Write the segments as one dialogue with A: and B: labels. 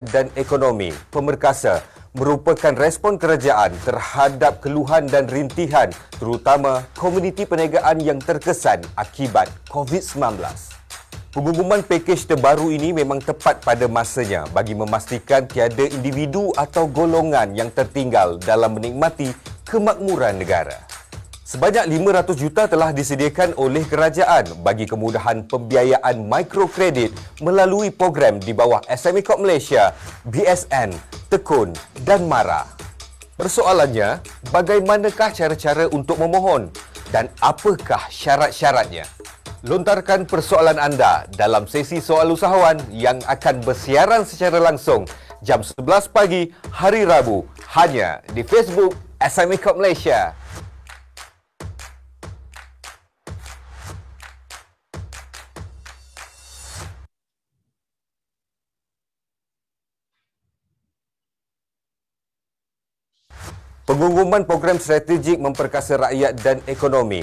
A: dan ekonomi pemerkasa merupakan respon kerajaan terhadap keluhan dan rintihan terutama komuniti perniagaan yang terkesan akibat COVID-19. Pengumuman pakej terbaru ini memang tepat pada masanya bagi memastikan tiada individu atau golongan yang tertinggal dalam menikmati kemakmuran negara. Sebanyak 500 juta telah disediakan oleh kerajaan bagi kemudahan pembiayaan mikrokredit melalui program di bawah SME Corp Malaysia, BSN, Tekun dan MARA. Persoalannya, bagaimanakah cara-cara untuk memohon dan apakah syarat-syaratnya? Lontarkan persoalan anda dalam sesi soal usahawan yang akan bersiaran secara langsung jam 11 pagi hari Rabu hanya di Facebook SME Corp Malaysia. Pengumuman program strategik memperkasa rakyat dan ekonomi.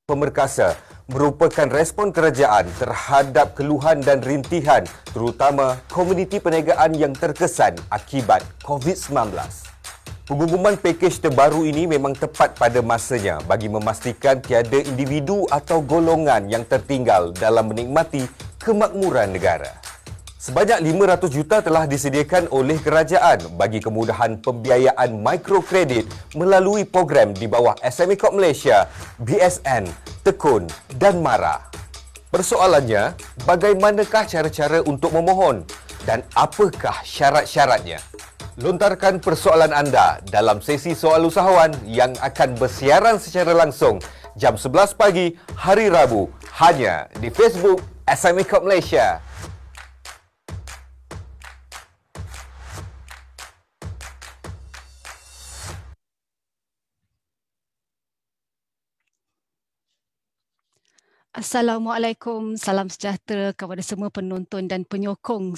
A: Pemerkasa merupakan respon kerajaan terhadap keluhan dan rintihan terutama komuniti perniagaan yang terkesan akibat COVID-19. Pengumuman pakej terbaru ini memang tepat pada masanya bagi memastikan tiada individu atau golongan yang tertinggal dalam menikmati kemakmuran negara. Sebanyak 500 juta telah disediakan oleh kerajaan bagi kemudahan pembiayaan mikrokredit melalui program di bawah SME Corp Malaysia, BSN, Tekun dan MARA. Persoalannya, bagaimanakah cara-cara untuk memohon dan apakah syarat-syaratnya? Lontarkan persoalan anda dalam sesi soal usahawan yang akan bersiaran secara langsung jam 11 pagi hari Rabu hanya di Facebook SME Corp Malaysia.
B: Assalamualaikum, salam sejahtera kepada semua penonton dan penyokong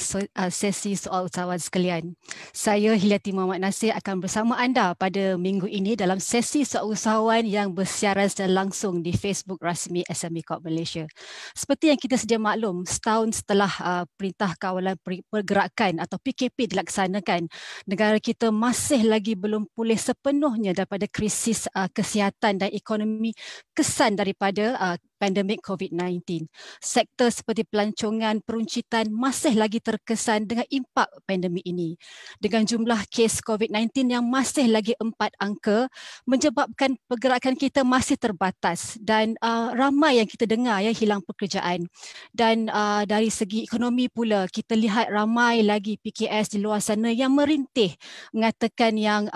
B: sesi soal usahawan sekalian. Saya Hiliati Muhammad Nasir akan bersama anda pada minggu ini dalam sesi soal usahawan yang bersiaran secara langsung di Facebook rasmi SME Corp Malaysia. Seperti yang kita sedia maklum, setahun setelah Perintah Kawalan Pergerakan atau PKP dilaksanakan, negara kita masih lagi belum pulih sepenuhnya daripada krisis kesihatan dan ekonomi kesan daripada pandemik COVID-19. Sektor seperti pelancongan, peruncitan masih lagi terkesan dengan impak pandemik ini. Dengan jumlah kes COVID-19 yang masih lagi 4 angka, menyebabkan pergerakan kita masih terbatas dan ramai yang kita dengar hilang pekerjaan. Dan dari segi ekonomi pula, kita lihat ramai lagi PKS di luar sana yang merintih mengatakan yang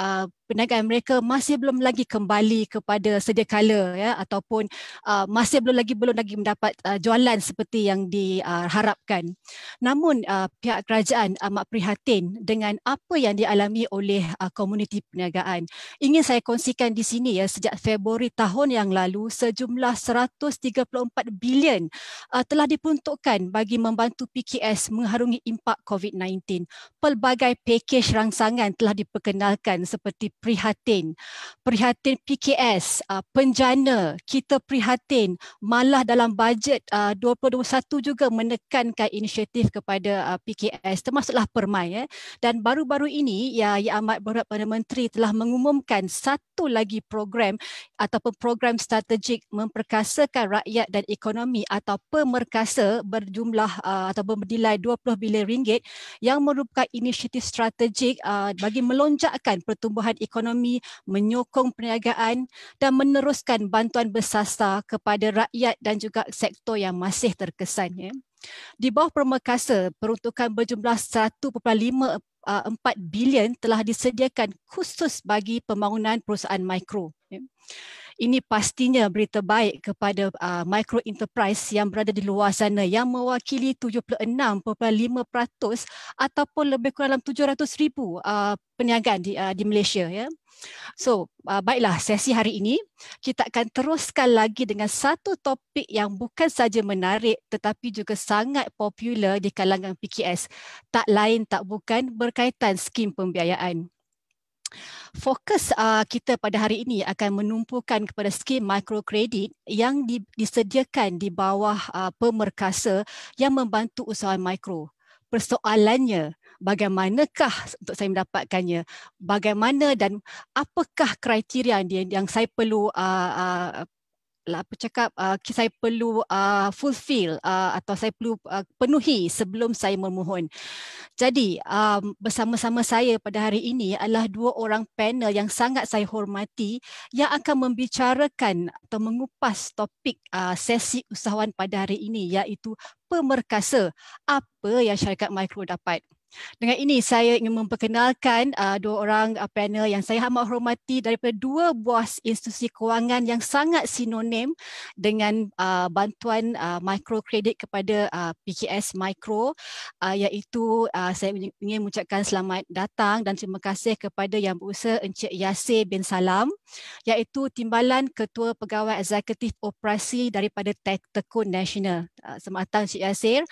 B: perniagaan mereka masih belum lagi kembali kepada sedia kala ataupun masih belum lagi mendapat jualan seperti yang diharapkan. Namun pihak kerajaan amat prihatin dengan apa yang dialami oleh komuniti perniagaan. Ingin saya kongsikan di sini sejak Februari tahun yang lalu sejumlah 134 bilion telah diperuntukkan bagi membantu PKS mengharungi impak COVID-19. Pelbagai pakej rangsangan telah diperkenalkan seperti prihatin PKS, penjana, kita prihatin, malah dalam bajet 2021 juga menekankan inisiatif kepada PKS termasuklah permai dan baru-baru ini Yang Amat Berhormat Perdana Menteri telah mengumumkan satu lagi program ataupun program strategik memperkasakan rakyat dan ekonomi atau pemerkasa berjumlah ataupun bernilai 20 bilion ringgit yang merupakan inisiatif strategik bagi melonjakkan pertumbuhan ekonomi, menyokong perniagaan dan meneruskan bantuan bersasar kepada rakyat dan juga sektor yang masih terkesan. Di bawah pemerkasa, peruntukan berjumlah 1.54 bilion telah disediakan khusus bagi pembangunan perusahaan mikro. Ini pastinya berita baik kepada micro enterprise yang berada di luar sana yang mewakili 76.5% ataupun lebih kurang dalam 700,000 perniagaan di Malaysia. So, baiklah, sesi hari ini kita akan teruskan lagi dengan satu topik yang bukan saja menarik tetapi juga sangat popular di kalangan PKS. Tak lain tak bukan berkaitan skim pembiayaan. Fokus kita pada hari ini akan menumpukan kepada skim mikrokredit yang disediakan di bawah pemerkasa yang membantu usahawan mikro. Persoalannya, bagaimanakah untuk saya mendapatkannya? Bagaimana dan apakah kriteria yang saya perlu saya perlu fulfill atau saya perlu penuhi sebelum saya memohon. Jadi bersama-sama saya pada hari ini adalah dua orang panel yang sangat saya hormati yang akan membicarakan atau mengupas topik sesi usahawan pada hari ini, iaitu pemerkasa, apa yang syarikat mikro dapat. Dengan ini saya ingin memperkenalkan dua orang panel yang saya amat hormati daripada dua buah institusi kewangan yang sangat sinonim dengan bantuan mikrokredit kepada PKS Mikro, iaitu saya ingin mengucapkan selamat datang dan terima kasih kepada Yang Berusaha Encik Yasir bin Salam, iaitu Timbalan Ketua Pegawai Eksekutif Operasi daripada Tekun Nasional. Selamat datang Encik Yasir.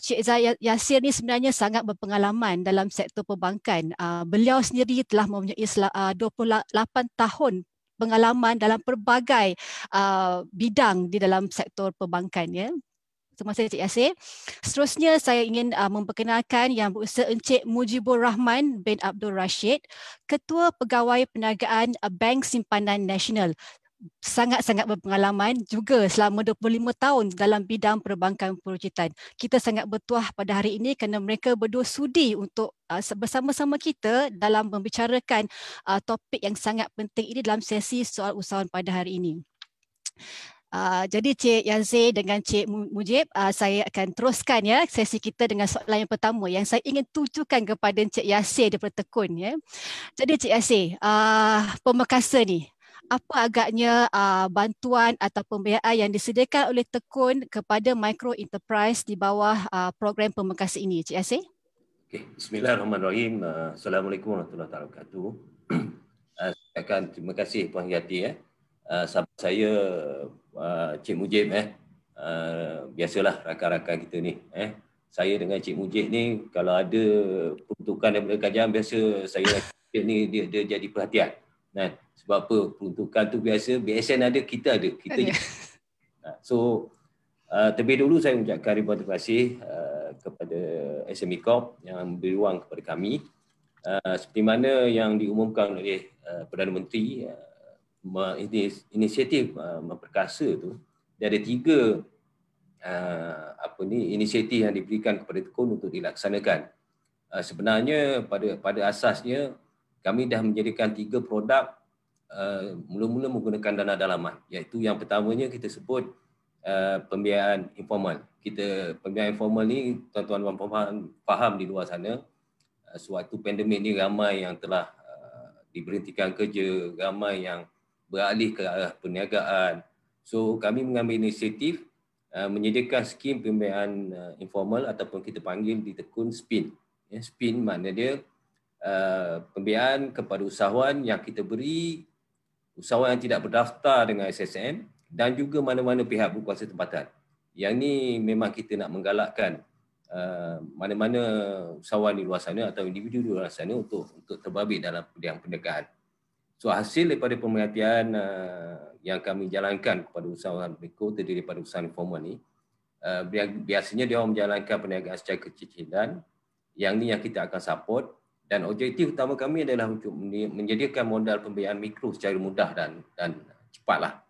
B: Cik Yasir ni sebenarnya sangat berpengalaman dalam sektor perbankan. Beliau sendiri telah mempunyai 28 tahun pengalaman dalam pelbagai bidang di dalam sektor perbankan, ya. Terima kasih Cik Yasir. Seterusnya saya ingin memperkenalkan Yang Berusaha Encik Mujibur Rahman bin Abdul Rashid, Ketua Pegawai Perniagaan Bank Simpanan Nasional. Sangat-sangat berpengalaman juga selama 25 tahun dalam bidang perbankan perujutan. Kita sangat bertuah pada hari ini kerana mereka berdua sudi untuk bersama-sama kita dalam membicarakan topik yang sangat penting ini dalam sesi soal usahawan pada hari ini. Jadi Cik Yazir dengan Cik Mujib, saya akan teruskan ya sesi kita dengan soalan yang pertama yang saya ingin tujukan kepada Cik Yasir daripada Tekun, ya. Jadi Cik Yasir, pemerkasa ni, apa agaknya bantuan atau pembiayaan yang disediakan oleh Tekun kepada micro enterprise di bawah program pemerkasa ini, Cik Yasir?
C: Okay. Bismillahirrahmanirrahim. Assalamualaikum warahmatullahi wabarakatuh. Terima kasih Puan Yati. Sahabat saya Cik Mujib. Biasalah rakan-rakan kita ni. Saya dengan Cik Mujib ni kalau ada peruntukan daripada kerajaan, biasa saya ni dia jadi perhatian. Sebab apa? Peruntukan tu biasa BSN ada, kita ada. So terlebih dulu saya mengucapkan ribuan terima kasih kepada SME Corp yang memberi ruang kepada kami. Seperti mana yang diumumkan oleh Perdana Menteri, inisiatif memperkasa tu, dia ada 3 inisiatif yang diberikan kepada Tekun untuk dilaksanakan. Sebenarnya pada asasnya kami dah menjadikan 3 produk mula-mula menggunakan dana dalaman, iaitu yang pertamanya kita sebut pembiayaan informal. Pembiayaan informal ni tuan-tuan faham di luar sana, sewaktu pandemik ni ramai yang telah diberhentikan kerja, ramai yang beralih ke arah perniagaan. So kami mengambil inisiatif menyediakan skim pembiayaan informal ataupun kita panggil di Tekun SPIN. SPIN makna dia pembiayaan kepada usahawan yang kita beri, usahawan yang tidak berdaftar dengan SSM dan juga mana-mana pihak berkuasa tempatan. Yang ni memang kita nak menggalakkan mana-mana usahawan di luar sana atau individu di luar sana untuk terbabit dalam bidang perniagaan. So hasil daripada pemerhatian yang kami jalankan kepada usahawan mikro terdiri daripada usahawan informal ni, biasanya dia orang menjalankan perniagaan secara kecil-kecilan. Yang ni yang kita akan support. Dan objektif utama kami adalah untuk menyediakan modal pembiayaan mikro secara mudah dan cepatlah.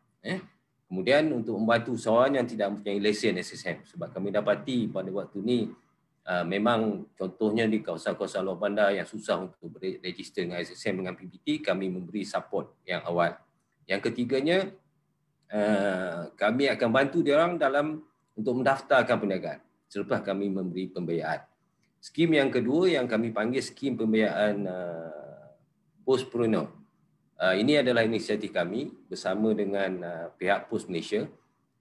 C: Kemudian untuk membantu usahawan yang tidak mempunyai lesen SSM. Sebab kami dapati pada waktu ni memang contohnya di kawasan-kawasan luar bandar yang susah untuk register dengan SSM dengan PBT, kami memberi support yang awal. Yang ketiganya, kami akan bantu dia orang dalam untuk mendaftarkan perniagaan selepas kami memberi pembiayaan. Skim yang kedua yang kami panggil skim pembiayaan postpreneur. Ini adalah inisiatif kami bersama dengan pihak Pos Malaysia,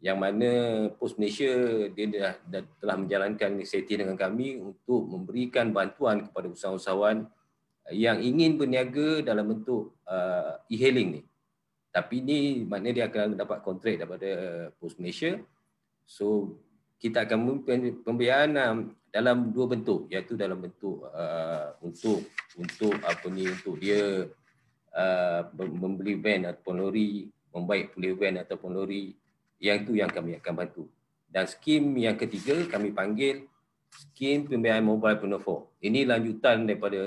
C: yang mana Pos Malaysia dia telah menjalankan inisiatif dengan kami untuk memberikan bantuan kepada usahawan-usahawan yang ingin berniaga dalam bentuk e-hailing ni. Tapi ni maknanya dia akan dapat kontrak daripada Pos Malaysia. So kita akan memberi pembiayaan dalam dua bentuk, iaitu dalam bentuk untuk dia membeli van ataupun lori, membaik pulih van ataupun lori, yang itu yang kami akan bantu. Dan skim yang ketiga kami panggil skim pembiayaan Mobile Pioneer 4. Ini lanjutan daripada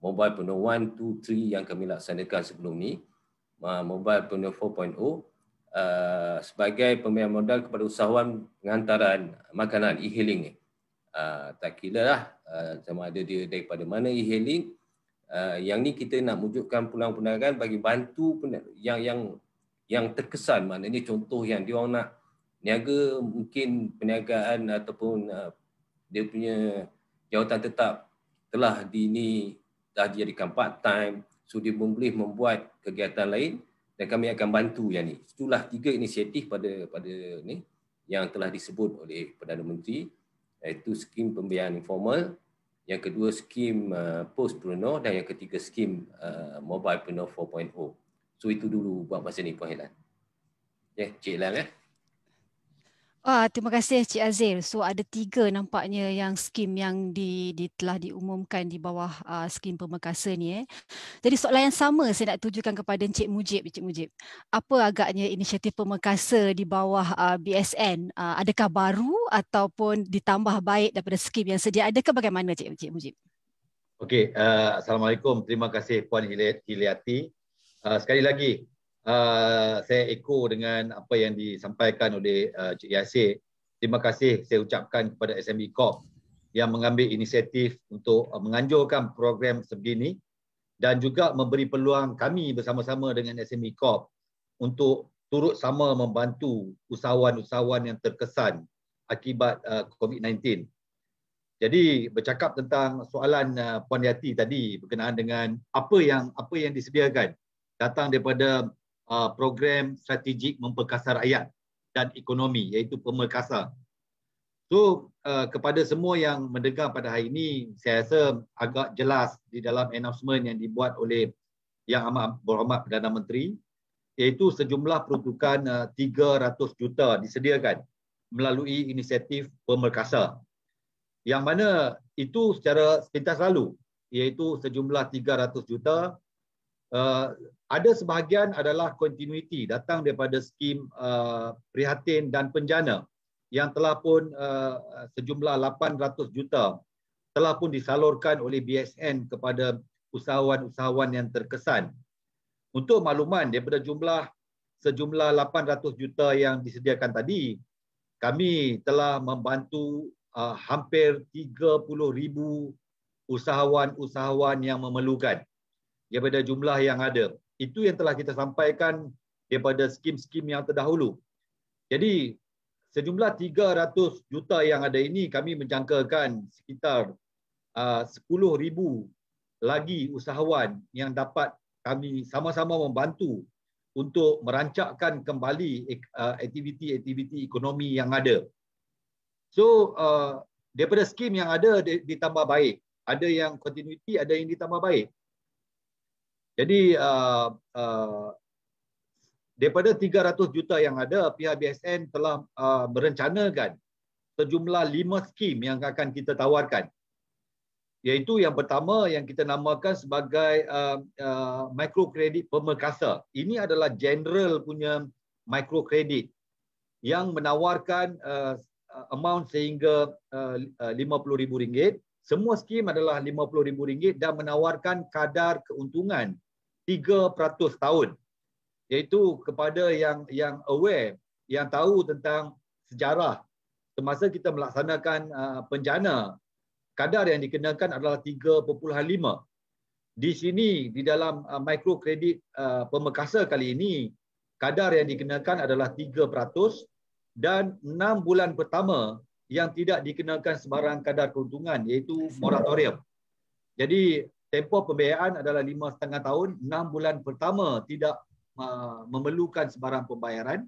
C: Mobile Pioneer 1, 2, 3 yang kami laksanakan sebelum ni. Mobile Pioneer 4.0 sebagai pembiayaan modal kepada usahawan pengantaran makanan e-hailing ni. Tak kira lah sama ada dia daripada mana e-hailing. Yang ni kita nak wujudkan peluang perniagaan bagi bantu yang terkesan, maknanya contoh yang dia orang nak niaga, mungkin perniagaan ataupun dia punya jawatan tetap telah dijadikan part time, so dia boleh membuat kegiatan lain dan kami akan bantu yang ni. Itulah 3 inisiatif pada ni yang telah disebut oleh Perdana Menteri, iaitu skim pembiayaan informal, yang kedua skim postpreneur, dan yang ketiga skim Mobile Pioneer 4.0. So itu dulu buat masa ni Puan Helan. Ya, Cik Helan ya.
B: Terima kasih Cik Azil. So ada 3 nampaknya yang skim yang telah diumumkan di bawah skim Pemekasa ni. Jadi soalan yang sama saya nak tujukan kepada Encik Mujib. Encik Mujib, apa agaknya inisiatif Pemekasa di bawah BSN? Adakah baru ataupun ditambah baik daripada skim yang sedia? Adakah bagaimana Encik Mujib?
D: Okey, Assalamualaikum. Terima kasih Puan Hiliati. Sekali lagi, saya echo dengan apa yang disampaikan oleh Cik Yasir. Terima kasih saya ucapkan kepada SME Corp yang mengambil inisiatif untuk menganjurkan program sebegini dan juga memberi peluang kami bersama-sama dengan SME Corp untuk turut sama membantu usahawan-usahawan yang terkesan akibat COVID-19. Jadi bercakap tentang soalan Puan Yati tadi berkenaan dengan apa yang disediakan datang daripada program strategik memperkasa rakyat dan ekonomi, iaitu Pemekasa. So kepada semua yang mendengar pada hari ini, saya rasa agak jelas di dalam announcement yang dibuat oleh Yang Amat Berhormat Perdana Menteri, iaitu sejumlah peruntukan 300 juta disediakan melalui inisiatif Pemekasa, yang mana itu secara sepintas lalu, iaitu sejumlah 300 juta. Ada sebahagian adalah continuity datang daripada skim prihatin dan penjana yang telah pun sejumlah 800 juta telah pun disalurkan oleh BSN kepada usahawan-usahawan yang terkesan. Untuk makluman, daripada sejumlah 800 juta yang disediakan tadi, kami telah membantu hampir 30,000 usahawan-usahawan yang memerlukan daripada jumlah yang ada. Itu yang telah kita sampaikan daripada skim-skim yang terdahulu. Jadi sejumlah 300 juta yang ada ini, kami menjangkakan sekitar 10,000 lagi usahawan yang dapat kami sama-sama membantu untuk merancangkan kembali aktiviti-aktiviti ekonomi yang ada. So daripada skim yang ada ditambah baik. Ada yang continuity, ada yang ditambah baik. Jadi daripada 300 juta yang ada, pihak BSN telah merencanakan sejumlah 5 skim yang akan kita tawarkan. Iaitu yang pertama yang kita namakan sebagai microkredit Pemekasa. Ini adalah general punya microkredit yang menawarkan amount sehingga RM50,000. Semua skim adalah RM50,000 dan menawarkan kadar keuntungan 3% tahun, iaitu kepada yang aware, yang tahu tentang sejarah semasa kita melaksanakan penjana, kadar yang dikenakan adalah 3.5. Di sini di dalam microkredit Pemekasa kali ini, kadar yang dikenakan adalah 3% dan 6 bulan pertama yang tidak dikenakan sebarang kadar keuntungan, iaitu moratorium. Jadi tempoh pembiayaan adalah 5,5 tahun, 6 bulan pertama tidak memerlukan sebarang pembayaran,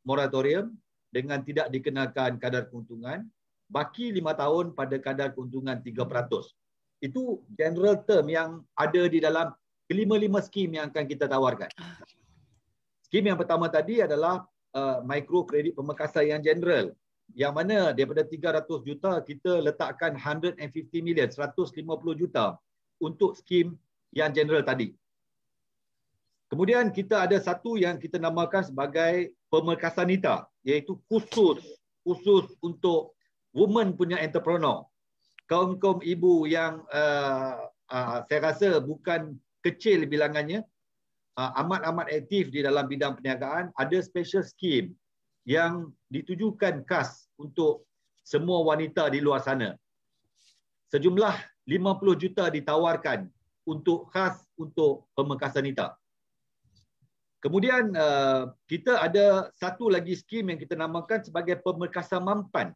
D: moratorium dengan tidak dikenakan kadar keuntungan, baki 5 tahun pada kadar keuntungan 3%. Itu general term yang ada di dalam kelima-lima skim yang akan kita tawarkan. Skim yang pertama tadi adalah microkredit Pemekasa yang general, yang mana daripada 300 juta kita letakkan 150 million, 150 juta untuk skim yang general tadi. Kemudian kita ada satu yang kita namakan sebagai Pemerkasa Nita, iaitu khusus untuk woman punya entrepreneur. Kaum-kaum ibu yang saya rasa bukan kecil bilangannya, amat-amat aktif di dalam bidang perniagaan, ada special scheme yang ditujukan khas untuk semua wanita di luar sana. Sejumlah 50 juta ditawarkan untuk khas untuk Pemerkasa Nita. Kemudian kita ada satu lagi skim yang kita namakan sebagai Pemerkasa Mampan.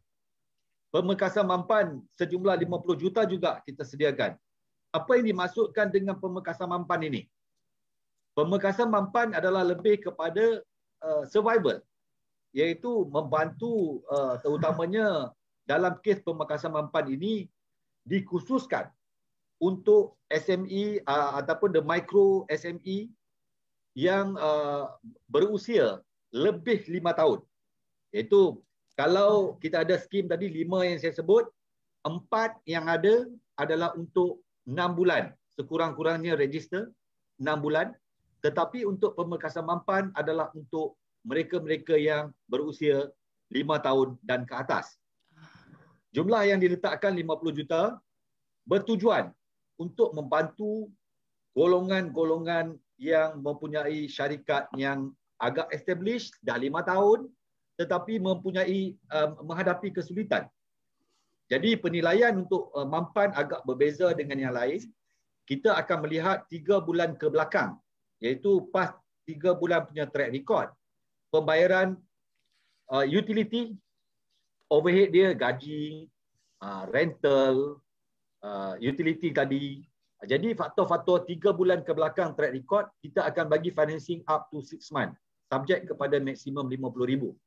D: Pemerkasa Mampan sejumlah 50 juta juga kita sediakan. Apa yang dimaksudkan dengan Pemerkasa Mampan ini? Pemerkasa Mampan adalah lebih kepada survival, iaitu membantu terutamanya dalam kes Pemerkasa Mampan ini dikhususkan untuk SME ataupun the micro SME yang berusia lebih 5 tahun. Iaitu kalau kita ada skim tadi 5 yang saya sebut, 4 yang ada adalah untuk 6 bulan. Sekurang-kurangnya register 6 bulan. Tetapi untuk Pemerkasa Mampan adalah untuk mereka-mereka yang berusia 5 tahun dan ke atas. Jumlah yang diletakkan 50 juta bertujuan untuk membantu golongan-golongan yang mempunyai syarikat yang agak established dah 5 tahun tetapi mempunyai menghadapi kesulitan. Jadi penilaian untuk mampan agak berbeza dengan yang lain. Kita akan melihat 3 bulan ke belakang, iaitu pas 3 bulan punya track record, pembayaran utility, overhead dia, gaji, rental, utility tadi. Jadi faktor-faktor 3 bulan ke belakang track record, kita akan bagi financing up to 6 months, subjek kepada maksimum 50,000.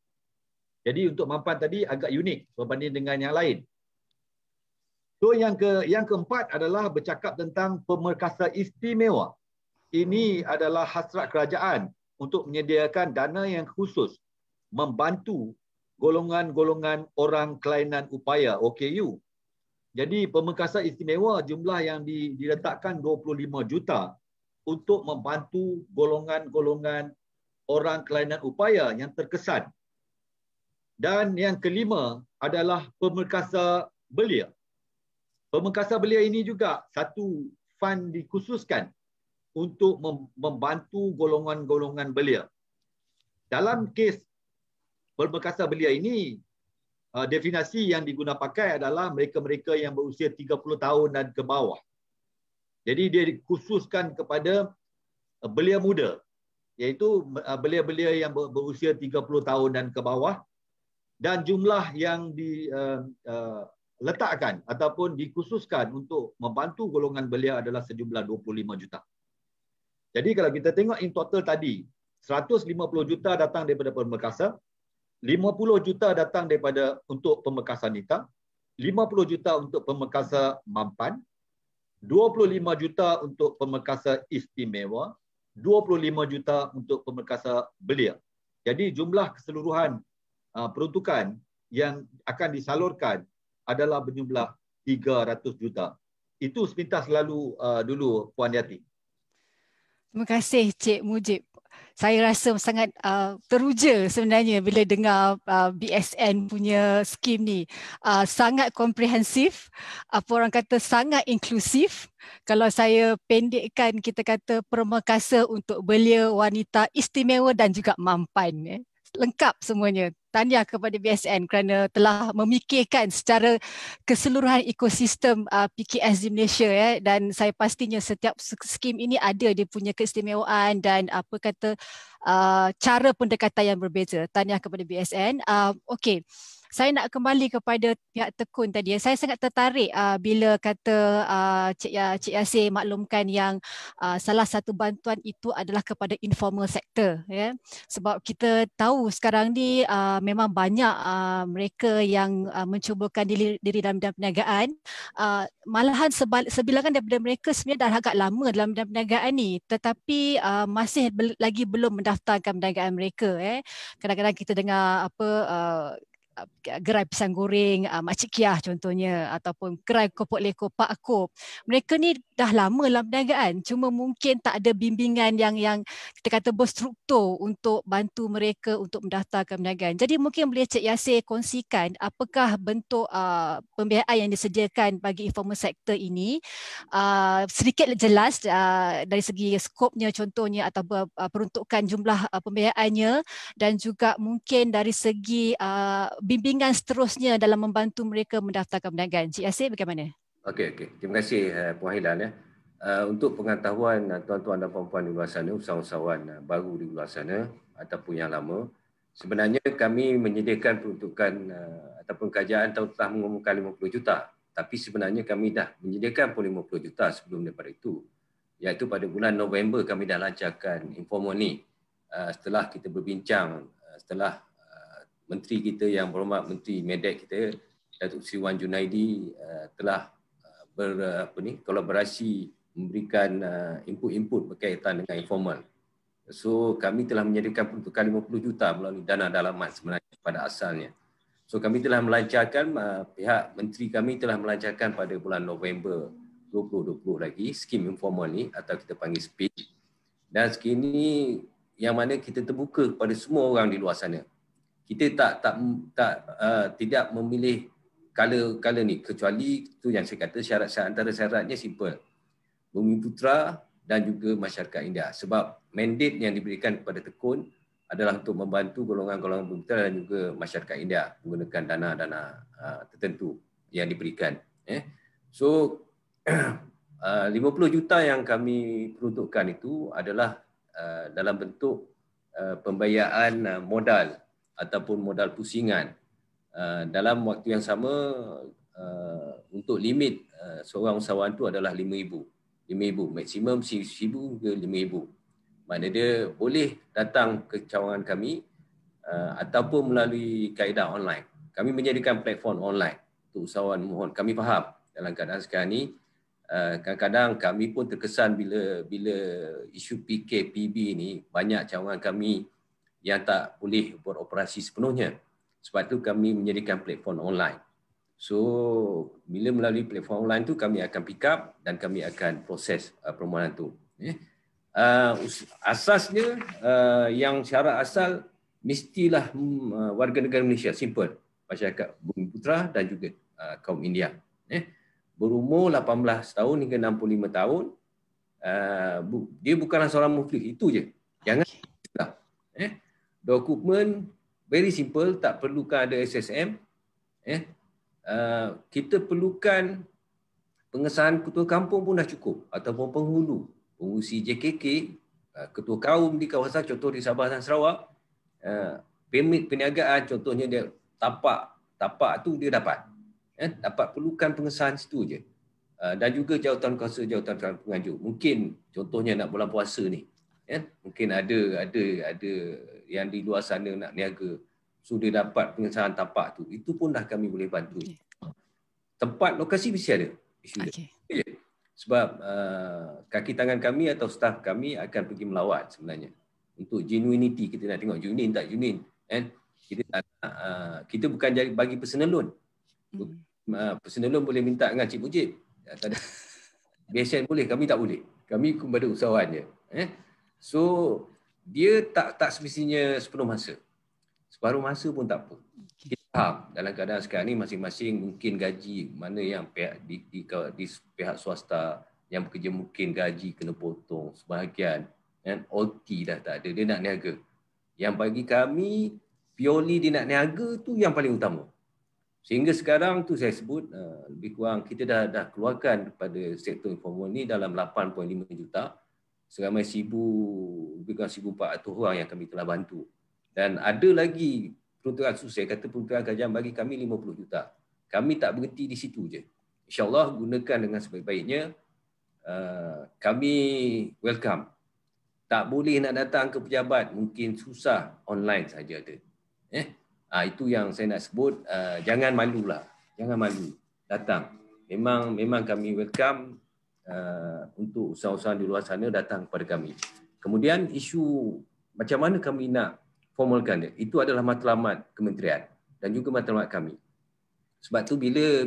D: Jadi untuk mampan tadi agak unik berbanding dengan yang lain. So yang keempat adalah bercakap tentang Pemerkasa Istimewa. Ini adalah hasrat kerajaan untuk menyediakan dana yang khusus membantu golongan-golongan orang kelainan upaya OKU. Jadi Pemerkasa Istimewa jumlah yang diletakkan 25 juta untuk membantu golongan-golongan orang kelainan upaya yang terkesan. Dan yang kelima adalah Pemerkasa Belia. Pemerkasa Belia ini juga satu fund dikhususkan untuk membantu golongan-golongan belia. Dalam kes Pemerkasa Belia ini, definisi yang diguna pakai adalah mereka-mereka yang berusia 30 tahun dan ke bawah. Jadi dia dikhususkan kepada belia muda, iaitu belia-belia yang berusia 30 tahun dan ke bawah, dan jumlah yang diletakkan ataupun dikhususkan untuk membantu golongan belia adalah sejumlah 25 juta. Jadi kalau kita tengok in total tadi, 150 juta datang daripada Pemerkasa, 50 juta datang daripada untuk Pemerkasa Nita, 50 juta untuk Pemerkasa Mampan, 25 juta untuk Pemerkasa Istimewa, 25 juta untuk Pemerkasa Belia. Jadi jumlah keseluruhan peruntukan yang akan disalurkan adalah berjumlah 300 juta. Itu sepintas lalu dulu Puan Yati.
B: Terima kasih Cik Mujib. Saya rasa sangat teruja sebenarnya bila dengar BSN punya skim ni. Sangat komprehensif, apa orang kata sangat inklusif. Kalau saya pendekkan, kita kata Pemerkasa untuk belia, wanita, istimewa dan juga mampan. Lengkap semuanya. Tahniah kepada BSN kerana telah memikirkan secara keseluruhan ekosistem PKS di Malaysia, dan saya pastinya setiap skim ini ada dia punya keistimewaan dan apa kata cara pendekatan yang berbeza. Tahniah kepada BSN. Okey. Saya nak kembali kepada pihak Tekun tadi. Saya sangat tertarik bila kata Cik Yasir maklumkan yang salah satu bantuan itu adalah kepada informal sector. Ya. Sebab kita tahu sekarang ni memang banyak mereka yang mencubakan diri dalam bidang perniagaan. Malahan sebilangan daripada mereka sebenarnya dah agak lama dalam bidang perniagaan ni, tetapi masih lagi belum mendaftarkan perniagaan mereka. Kadang-kadang kita dengar apa gerai pisang goreng Makcik Kiah contohnya, ataupun gerai kopok leko Pak Akop. Mereka ni dah lama dalam perniagaan, cuma mungkin tak ada bimbingan yang kita kata berstruktur untuk bantu mereka untuk mendaftarkan perniagaan. Jadi mungkin boleh Cik Yasir kongsikan apakah bentuk pembiayaan yang disediakan bagi informal sector ini, sedikit jelas dari segi skopnya contohnya atau peruntukan jumlah pembiayaannya, dan juga mungkin dari segi bimbingan seterusnya dalam membantu mereka mendaftarkan perniagaan. Cik Yasir, bagaimana?
C: Okey. Terima kasih Puan Hilal. Untuk pengetahuan tuan-tuan dan puan-puan di luar sana, usahawan baru di luar sana ataupun yang lama, sebenarnya kami menyediakan peruntukan ataupun kerajaan telah mengumumkan 50 juta. Tapi sebenarnya kami dah menyediakan pun 50 juta sebelum daripada itu. Iaitu pada bulan November kami dah lancarkan informal ni. Setelah kita berbincang, setelah Menteri kita yang berhormat, Menteri Medek kita, Datuk Seri Wan Junaidi telah kolaborasi memberikan input-input berkaitan dengan informal. So kami telah menyediakan peruntukan 50 juta melalui dana dalaman sebenarnya pada asalnya. So kami telah melancarkan, pihak menteri kami telah melancarkan pada bulan November 2020 lagi skim informal ni atau kita panggil SPID. Dan skim ni yang mana kita terbuka kepada semua orang di luar sana. Kita tidak memilih color ni, kecuali itu yang saya kata syarat-syarat antara syaratnya simple. Bumiputra dan juga masyarakat India. Sebab mandate yang diberikan kepada Tekun adalah untuk membantu golongan-golongan bumiputra dan juga masyarakat India menggunakan dana-dana tertentu yang diberikan. So 50 juta yang kami peruntukkan itu adalah dalam bentuk pembiayaan modal ataupun modal pusingan. Dalam waktu yang sama untuk limit seorang usahawan itu adalah RM5,000, maksimum RM1,000 ke RM5,000. Maknanya dia boleh datang ke cawangan kami ataupun melalui kaedah online. Kami menyediakan platform online untuk usahawan mohon. Kami faham dalam keadaan sekarang ni kadang-kadang kami pun terkesan bila isu PKPB ni banyak cawangan kami yang tak boleh beroperasi sepenuhnya. Sebab tu kami menyediakan platform online. So, bila melalui platform online tu kami akan pick up dan kami akan proses permohonan tu. Asasnya yang syarat asal mestilah warga negara Malaysia, simple. Masyarakat Bumiputra dan juga kaum India. Berumur 18 tahun hingga 65 tahun. Dia bukanlah seorang muflis, itu je. Jangan dokumen very simple, tak perlukan ada SSM. Kita perlukan pengesahan ketua kampung pun dah cukup ataupun penghulu, pengurusi JKK, ketua kaum di kawasan contoh di Sabah dan Sarawak, permit perniagaan contohnya dia tapak tu dia dapat. Dapat perlukan pengesahan situ je. Dan juga jawatan kuasa, jawatan pengajuk. Mungkin contohnya nak bulan puasa ni, mungkin ada yang di luar sana nak niaga, so dia dapat pengesahan tapak tu, itu pun dah kami boleh bantu. Tempat lokasi mesti ada. Sebab kaki tangan kami atau staf kami akan pergi melawat sebenarnya. Untuk genuinity, kita nak tengok genuine tak genuine. Kita bukan bagi personal loan. Personal loan boleh minta dengan Cik Mujib. BSN boleh, kami tak boleh. Kami kepada usahawan je. So dia tak semestinya sepenuh masa. Separuh masa pun tak apa. Kita faham dalam keadaan sekarang ni masing-masing mungkin gaji mana yang pihak di pihak swasta yang bekerja mungkin gaji kena potong sebahagian, OT dah tak ada, dia nak niaga. Yang bagi kami purely dia nak niaga tu yang paling utama. Sehingga sekarang tu saya sebut lebih kurang kita dah keluarkan pada sektor informal ni dalam 8.5 juta. Seramai lebih kurang 1,400 orang yang kami telah bantu. Dan ada lagi peruntukan khusus, saya kata peruntukan kerajaan bagi kami 50 juta. Kami tak berhenti di situ je. InsyaAllah gunakan dengan sebaik-baiknya. Kami welcome. Tak boleh nak datang ke pejabat, mungkin susah, online saja ada. Itu yang saya nak sebut. Jangan malulah. Jangan malu. Datang. Memang kami welcome untuk usaha-usaha di luar sana datang kepada kami. Kemudian isu macam mana kami nak formalkan dia, itu adalah matlamat kementerian. dan juga matlamat kami. Sebab tu bila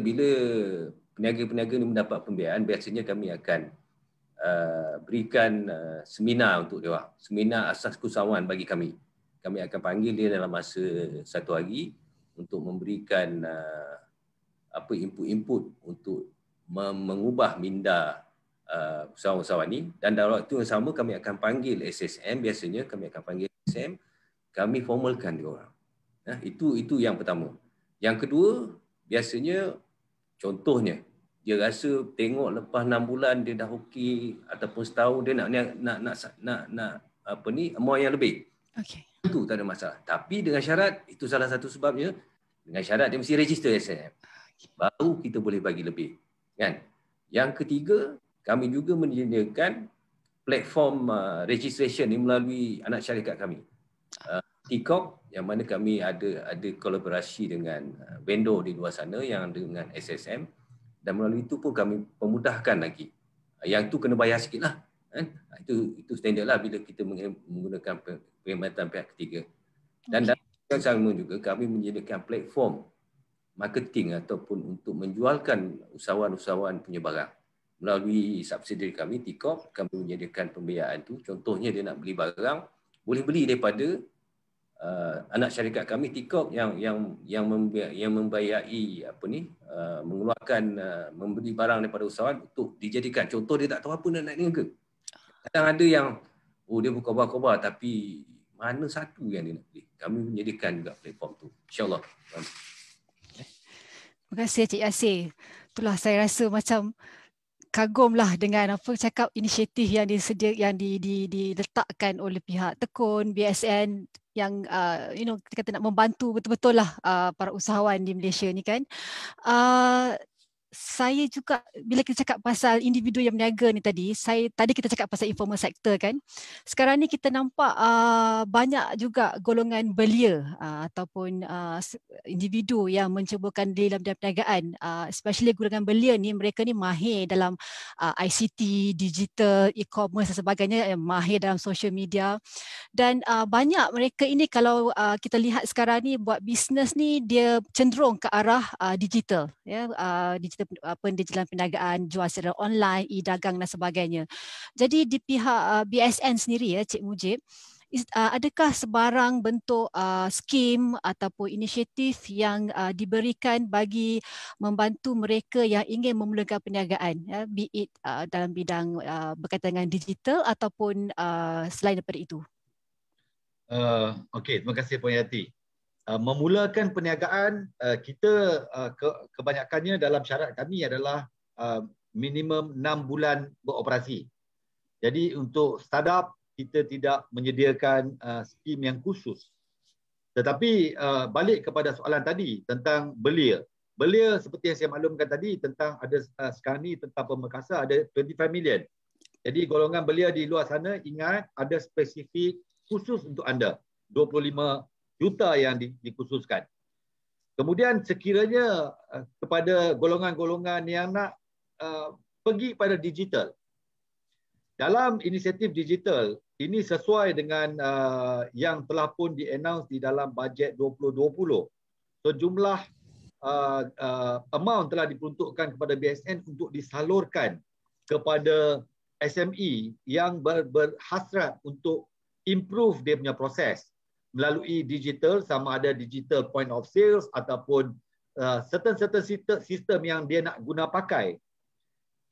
C: peniaga-peniaga ini mendapat pembiayaan, biasanya kami akan berikan seminar untuk dia, seminar asas keusahawan bagi kami. Kami akan panggil dia dalam masa 1 hari untuk memberikan input untuk mengubah minda usahawan-usahawan ini, dan dalam waktu yang sama kami akan panggil SSM, biasanya kami akan panggil SSM, kami formalkan dia orang. Itu yang pertama. Yang kedua, biasanya contohnya dia rasa tengok lepas 6 bulan dia dah okey ataupun setahun dia nak amount yang lebih.
B: Okey.
C: Itu tak ada masalah. Tapi dengan syarat, itu salah satu sebabnya, dengan syarat dia mesti register SSM. Baru kita boleh bagi lebih. Kan? Yang ketiga, kami juga menyediakan platform registration ni melalui anak syarikat kami. TikTok, yang mana kami ada kolaborasi dengan vendor di luar sana yang dengan SSM, dan melalui itu pun kami pemudahkan lagi. Yang itu kena bayar sikit lah. Itu standard lah bila kita menggunakan perkhidmatan pihak ketiga. Dan dalam yang sama juga kami menyediakan platform marketing ataupun untuk menjualkan usahawan-usahawan punya barang. Melalui subsidiary kami, TikTok, kami menyediakan pembiayaan tu. Contohnya dia nak beli barang, boleh beli daripada anak syarikat kami TikTok yang membayai mengeluarkan membeli barang daripada usahawan untuk dijadikan. Contoh dia tak tahu apa nak niaga. Kadang ada yang dia berkobar-kobar tapi mana satu yang dia nak beli. Kami menyediakan juga platform tu. InsyaAllah.
B: Terima kasih Cik Yasir. Itulah saya rasa macam kagumlah dengan apa cakap inisiatif yang diletakkan oleh pihak Tekun, BSN yang kita kata nak membantu betul-betul lah para usahawan di Malaysia ni kan. Saya juga bila kita cakap pasal individu yang berniaga ni tadi kita cakap pasal informal sector kan. Sekarang ni kita nampak banyak juga golongan belia ataupun individu yang mencubakan diri dalam perniagaan. Especially golongan belia ni, mereka ni mahir dalam ICT, digital, e-commerce dan sebagainya, mahir dalam social media. Dan banyak mereka ini kalau kita lihat sekarang ni buat bisnes ni dia cenderung ke arah digital, ya, digital pendidikan perniagaan, jual secara online, e-dagang dan sebagainya. Jadi di pihak BSN sendiri, ya Cik Mujib, adakah sebarang bentuk skim ataupun inisiatif yang diberikan bagi membantu mereka yang ingin memulakan perniagaan, ya, be it dalam bidang berkaitan dengan digital ataupun selain daripada itu?
D: Okey, terima kasih Puan Yati. Memulakan perniagaan, kita kebanyakannya dalam syarat kami adalah minimum 6 bulan beroperasi. Jadi untuk startup kita tidak menyediakan skim yang khusus. Tetapi balik kepada soalan tadi tentang belia. Belia seperti yang saya maklumkan tadi tentang ada sekarang ni tentang Pemekasan ada 25 million. Jadi golongan belia di luar sana ingat ada spesifik khusus untuk anda. 25 juta yang dikhususkan. Kemudian sekiranya kepada golongan-golongan yang nak pergi pada digital. Dalam inisiatif digital, ini sesuai dengan yang telah pun di-announce di dalam bajet 2020. So jumlah amount telah diperuntukkan kepada BSN untuk disalurkan kepada SME yang berhasrat untuk improve dia punya proses melalui digital, sama ada digital point of sales ataupun certain sistem yang dia nak guna pakai.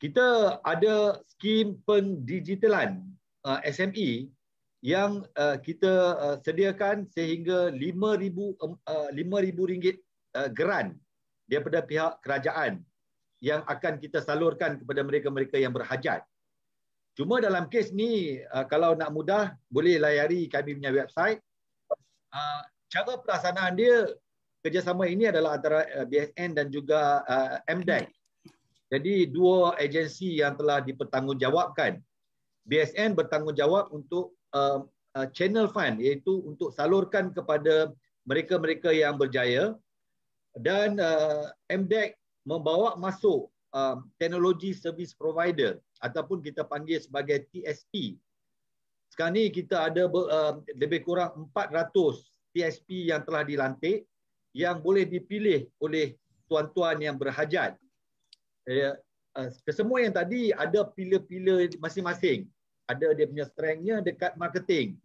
D: Kita ada skim pendigitalan SME yang kita sediakan sehingga RM5,000 geran daripada pihak kerajaan yang akan kita salurkan kepada mereka-mereka yang berhajat. Cuma dalam kes ni, kalau nak mudah, boleh layari kami punya website. Cara pelaksanaan dia, kerjasama ini adalah antara BSN dan juga MDEC. Jadi dua agensi yang telah dipertanggungjawabkan. BSN bertanggungjawab untuk channel fund, iaitu untuk salurkan kepada mereka-mereka yang berjaya, dan MDEC membawa masuk teknologi service provider ataupun kita panggil sebagai TSP. Sekarang ni kita ada lebih kurang 400 TSP yang telah dilantik yang boleh dipilih oleh tuan-tuan yang berhajat. Kesemua yang tadi ada pilih-pilih masing-masing. Ada dia punya strengthnya dekat marketing,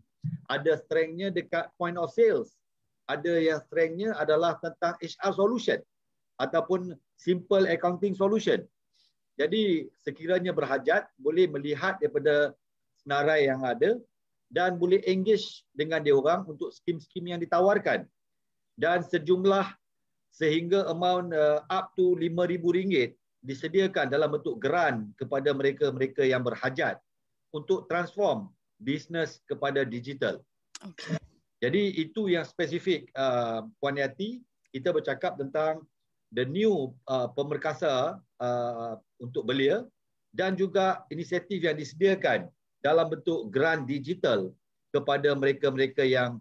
D: ada strengthnya dekat point of sales, ada yang strengthnya adalah tentang HR solution ataupun simple accounting solution. Jadi sekiranya berhajat boleh melihat daripada senarai yang ada dan boleh engage dengan dia orang untuk skim-skim yang ditawarkan. Dan sejumlah sehingga amount up to RM5,000 disediakan dalam bentuk grant kepada mereka-mereka yang berhajat untuk transform bisnes kepada digital.
B: Okay.
D: Jadi itu yang spesifik Puan Yati, kita bercakap tentang the new pemerkasa untuk belia dan juga inisiatif yang disediakan dalam bentuk grant digital kepada mereka-mereka yang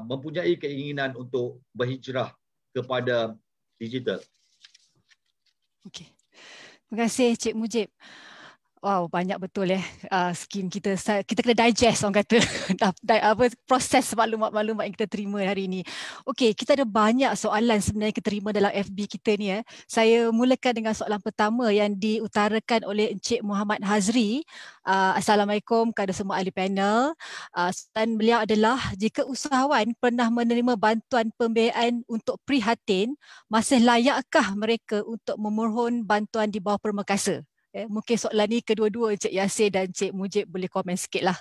D: mempunyai keinginan untuk berhijrah kepada digital.
B: Okey. Terima kasih Cik Mujib. Wow, banyak betul skim kita. Kita kena digest orang kata proses maklumat-maklumat yang kita terima hari ini. Okey, kita ada banyak soalan sebenarnya kita terima dalam FB kita ni. Saya mulakan dengan soalan pertama yang diutarakan oleh Encik Muhammad Hazri. Assalamualaikum kepada semua ahli panel. Soalan beliau adalah, jika usahawan pernah menerima bantuan pembiayaan untuk prihatin, masih layakkah mereka untuk memohon bantuan di bawah permekasa? Mungkin soalan ni kedua-dua Encik Yasir dan Encik Mujib boleh komen sikit lah.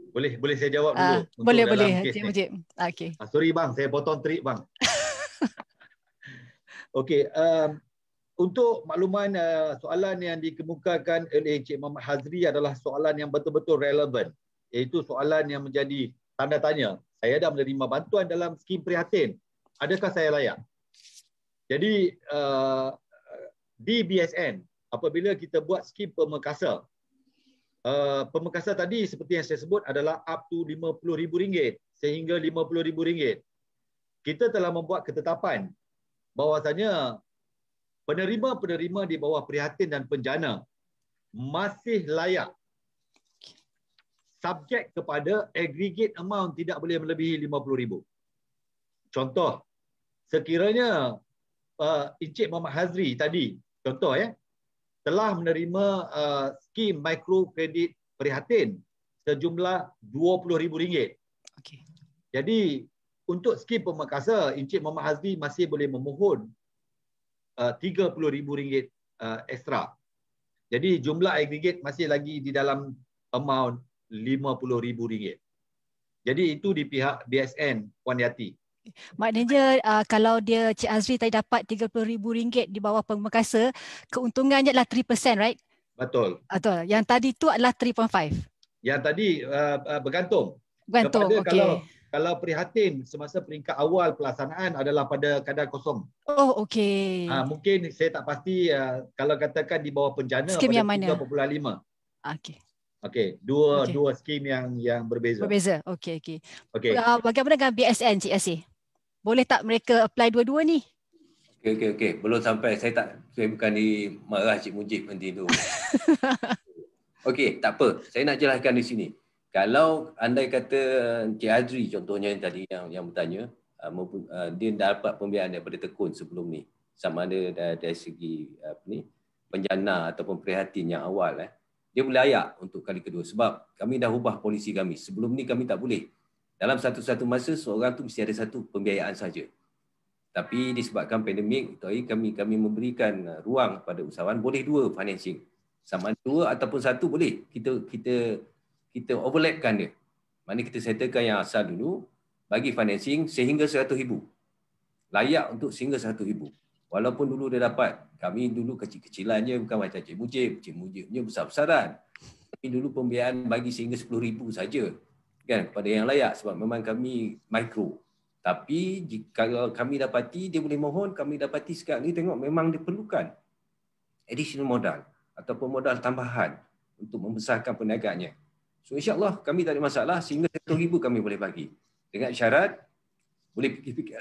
D: Boleh saya jawab dulu.
B: Boleh Encik Mujib. Okay.
D: Sorry bang, saya potong trik bang. Okey, untuk makluman soalan yang dikemukakan oleh Encik Muhammad Hazri adalah soalan yang betul-betul relevan. Iaitu soalan yang menjadi tanda tanya. Saya dah menerima bantuan dalam skim prihatin. Adakah saya layak? Jadi di BSN, apabila kita buat skim pemekasa, pemekasa tadi seperti yang saya sebut adalah up to RM50,000 sehingga RM50,000. Kita telah membuat ketetapan bahawasanya penerima-penerima di bawah prihatin dan penjana masih layak, subjek kepada aggregate amount tidak boleh melebihi RM50,000. Contoh, sekiranya Encik Muhammad Hazri tadi, contoh telah menerima skim mikrokredit prihatin sejumlah RM20,000.
B: Okay.
D: Jadi untuk skim pemekasa, Encik Muhammad Hazri masih boleh memohon RM30,000 ekstra. Jadi jumlah aggregate masih lagi di dalam amount RM50,000. Jadi itu di pihak BSN Puan Yati.
B: Maknanya kalau dia Cik Azri tadi dapat RM30,000 di bawah pemekasa, keuntungannya adalah 3%, right?
D: Betul.
B: Betul. Yang tadi tu adalah 3.5.
D: Yang tadi bergantung.
B: Bergantung.
D: Kepada kalau prihatin semasa peringkat awal pelaksanaan adalah pada kadar kosong.
B: Oh, okey.
D: Mungkin saya tak pasti kalau katakan di bawah penjana
B: skim
D: pada
B: yang mana?
D: 3.5.
B: Okey.
D: Okey, dua skim yang berbeza.
B: Berbeza. Okey. Bagaimana dengan BSN Cik Yasir? Boleh tak mereka apply dua-dua ni?
C: Okey. Belum sampai. Saya bukan dimarah Cik Mujib nanti tu. Okey, tak apa. Saya nak jelaskan di sini. Kalau andai kata Cik Azri contohnya yang tadi yang bertanya, dia dapat pembiayaan daripada Tekun sebelum ni. Sama ada dari segi penjana ataupun prihatin yang awal. Dia boleh layak untuk kali kedua. Sebab kami dah ubah polisi kami. Sebelum ni kami tak boleh. Dalam satu-satu masa, seorang tu mesti ada satu pembiayaan saja. Tapi disebabkan pandemik, kami memberikan ruang kepada usahawan, boleh dua financing. Sama ada dua ataupun satu boleh. Kita overlapkan dia. Maknanya kita settlekan yang asal dulu, bagi financing sehingga RM100,000. Layak untuk sehingga RM100,000. Walaupun dulu dia dapat, kami dulu kecil-kecilannya bukan macam Cik Mujibnya besar-besaran. Tapi dulu pembiayaan bagi sehingga RM10,000 saja. Kan, kepada yang layak sebab memang kami mikro. Tapi jika kami dapati dia boleh mohon, kami dapati sekarang ni tengok memang diperlukan additional modal ataupun modal tambahan untuk membesarkan perniagaannya. So insya-Allah kami tak ada masalah sehingga RM100,000 kami boleh bagi. Dengan syarat boleh fikir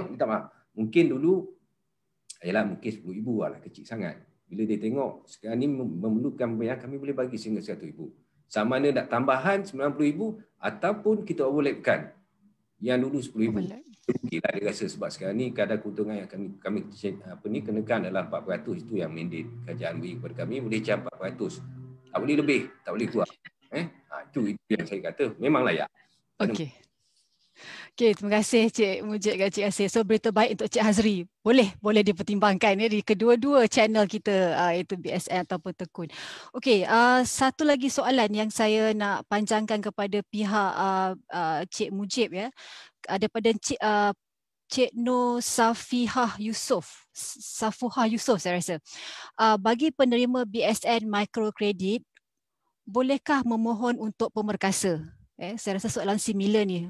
C: minta maaf. Mungkin dulu mungkin RM10,000 lah, kecil sangat. Bila dia tengok sekarang ni memerlukan pembiayaan, kami boleh bagi sehingga RM100,000. Sama ada nak tambahan RM90,000 ataupun kita overlapkan Yang dulu 10,000.
B: Overlap.
C: Rugilah dia rasa sebab sekarang ni kadar keuntungan yang kami kenakan adalah 4%. Itu yang mandate kerajaan beri kepada kami, boleh jam 400. Tak boleh lebih, tak boleh kurang. Itu yang saya kata memang layak.
B: Okey. Okey, terima kasih Cik Mujib dan Cik Yasir. So berita baik untuk Cik Hazri. Boleh dipertimbangkan ya di kedua-dua channel kita, iaitu BSN ataupun Tekun. Okey, satu lagi soalan yang saya nak panjangkan kepada pihak Cik Mujib ya. Daripada Cik Nur Safuhah Yusof saya rasa. Bagi penerima BSN microkredit, bolehkah memohon untuk pemerkasa? Saya rasa soalan similar ni.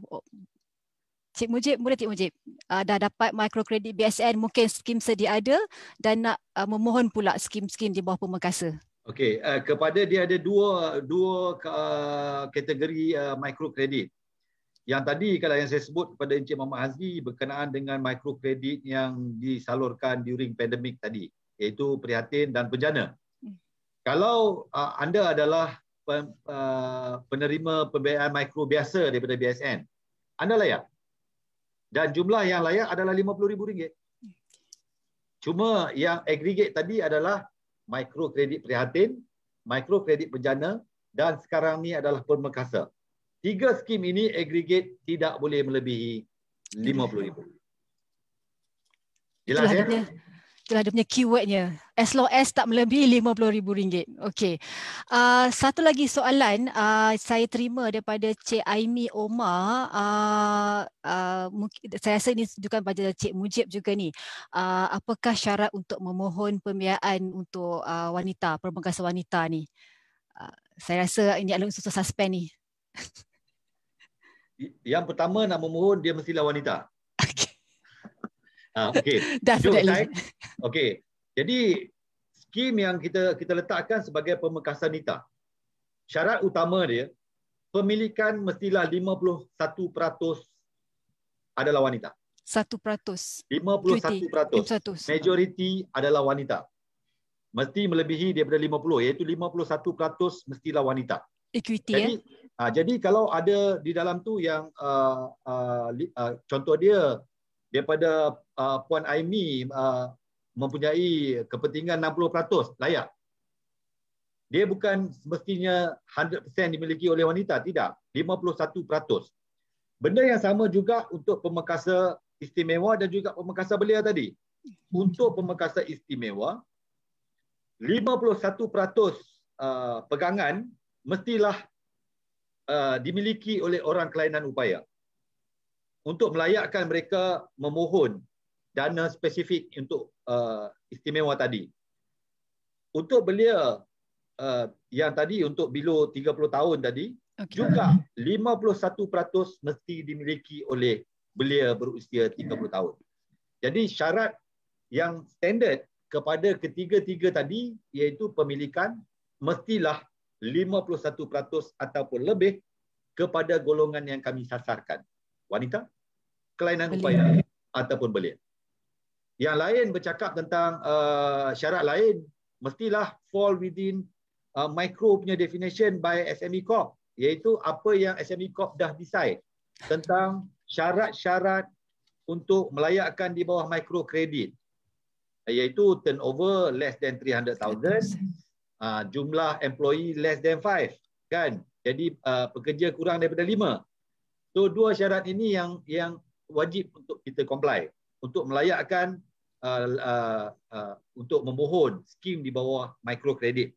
B: Cik Mujib, boleh Cik Mujib? Dah dapat microkredit BSN, mungkin skim sedia ada dan nak memohon pula skim-skim di bawah pemerkasa.
D: Okey, kepada dia ada dua kategori microkredit. Yang tadi kalau yang saya sebut kepada Encik Muhammad Hazri berkenaan dengan microkredit yang disalurkan during pandemik tadi, iaitu prihatin dan penjana. Kalau anda adalah penerima pembiayaan mikro biasa daripada BSN, anda layak. Dan jumlah yang layak adalah RM50,000. Cuma yang aggregate tadi adalah mikrokredit prihatin, mikrokredit bencana dan sekarang ni adalah pemerkasa. 3 skim ini aggregate tidak boleh melebihi RM50,000. Jelas ya?
B: Itulah dia punya keywordnya. As long as tak melebihi RM50,000. Okey. Satu lagi soalan saya terima daripada Cik Aimi Omar. Saya rasa ini ditujukan pada Cik Mujib juga ni. Apakah syarat untuk memohon pembiayaan untuk wanita, pemerkasa wanita ni? Saya rasa ini adalah unsur suspend ni.
D: Yang pertama nak memohon dia mestilah wanita. Okey. Okey. Jadi skim yang kita letakkan sebagai pemerkasa wanita. Syarat utama dia pemilikan mestilah 51% adalah wanita.
B: 1%.
D: 51%. Majoriti adalah wanita. Mesti melebihi daripada 50, iaitu 51% mestilah wanita.
B: Equity
D: jadi kalau ada di dalam tu yang contoh dia daripada Puan Aimi mempunyai kepentingan 60%, layak. Dia bukan semestinya 100% dimiliki oleh wanita, tidak. 51%. Benda yang sama juga untuk pemerkasa istimewa dan juga pemerkasa belia tadi. Untuk pemerkasa istimewa, 51% pegangan mestilah dimiliki oleh orang kelainan upaya untuk melayakkan mereka memohon dana spesifik untuk istimewa tadi. Untuk belia yang tadi untuk below 30 tahun tadi, juga 51% mesti dimiliki oleh belia berusia 30 tahun. Jadi syarat yang standard kepada ketiga-tiga tadi iaitu pemilikan mestilah 51% ataupun lebih kepada golongan yang kami sasarkan. Wanita, kelainan upaya ataupun belia. Yang lain bercakap tentang syarat lain mestilah fall within micro punya definition by SME Corp, iaitu apa yang SME Corp dah decide tentang syarat-syarat untuk melayakkan di bawah micro kredit, iaitu turnover less than 300,000, jumlah employee less than 5, kan? Jadi pekerja kurang daripada 5. So dua syarat ini yang wajib untuk kita comply untuk melayakkan untuk memohon skim di bawah microkredit.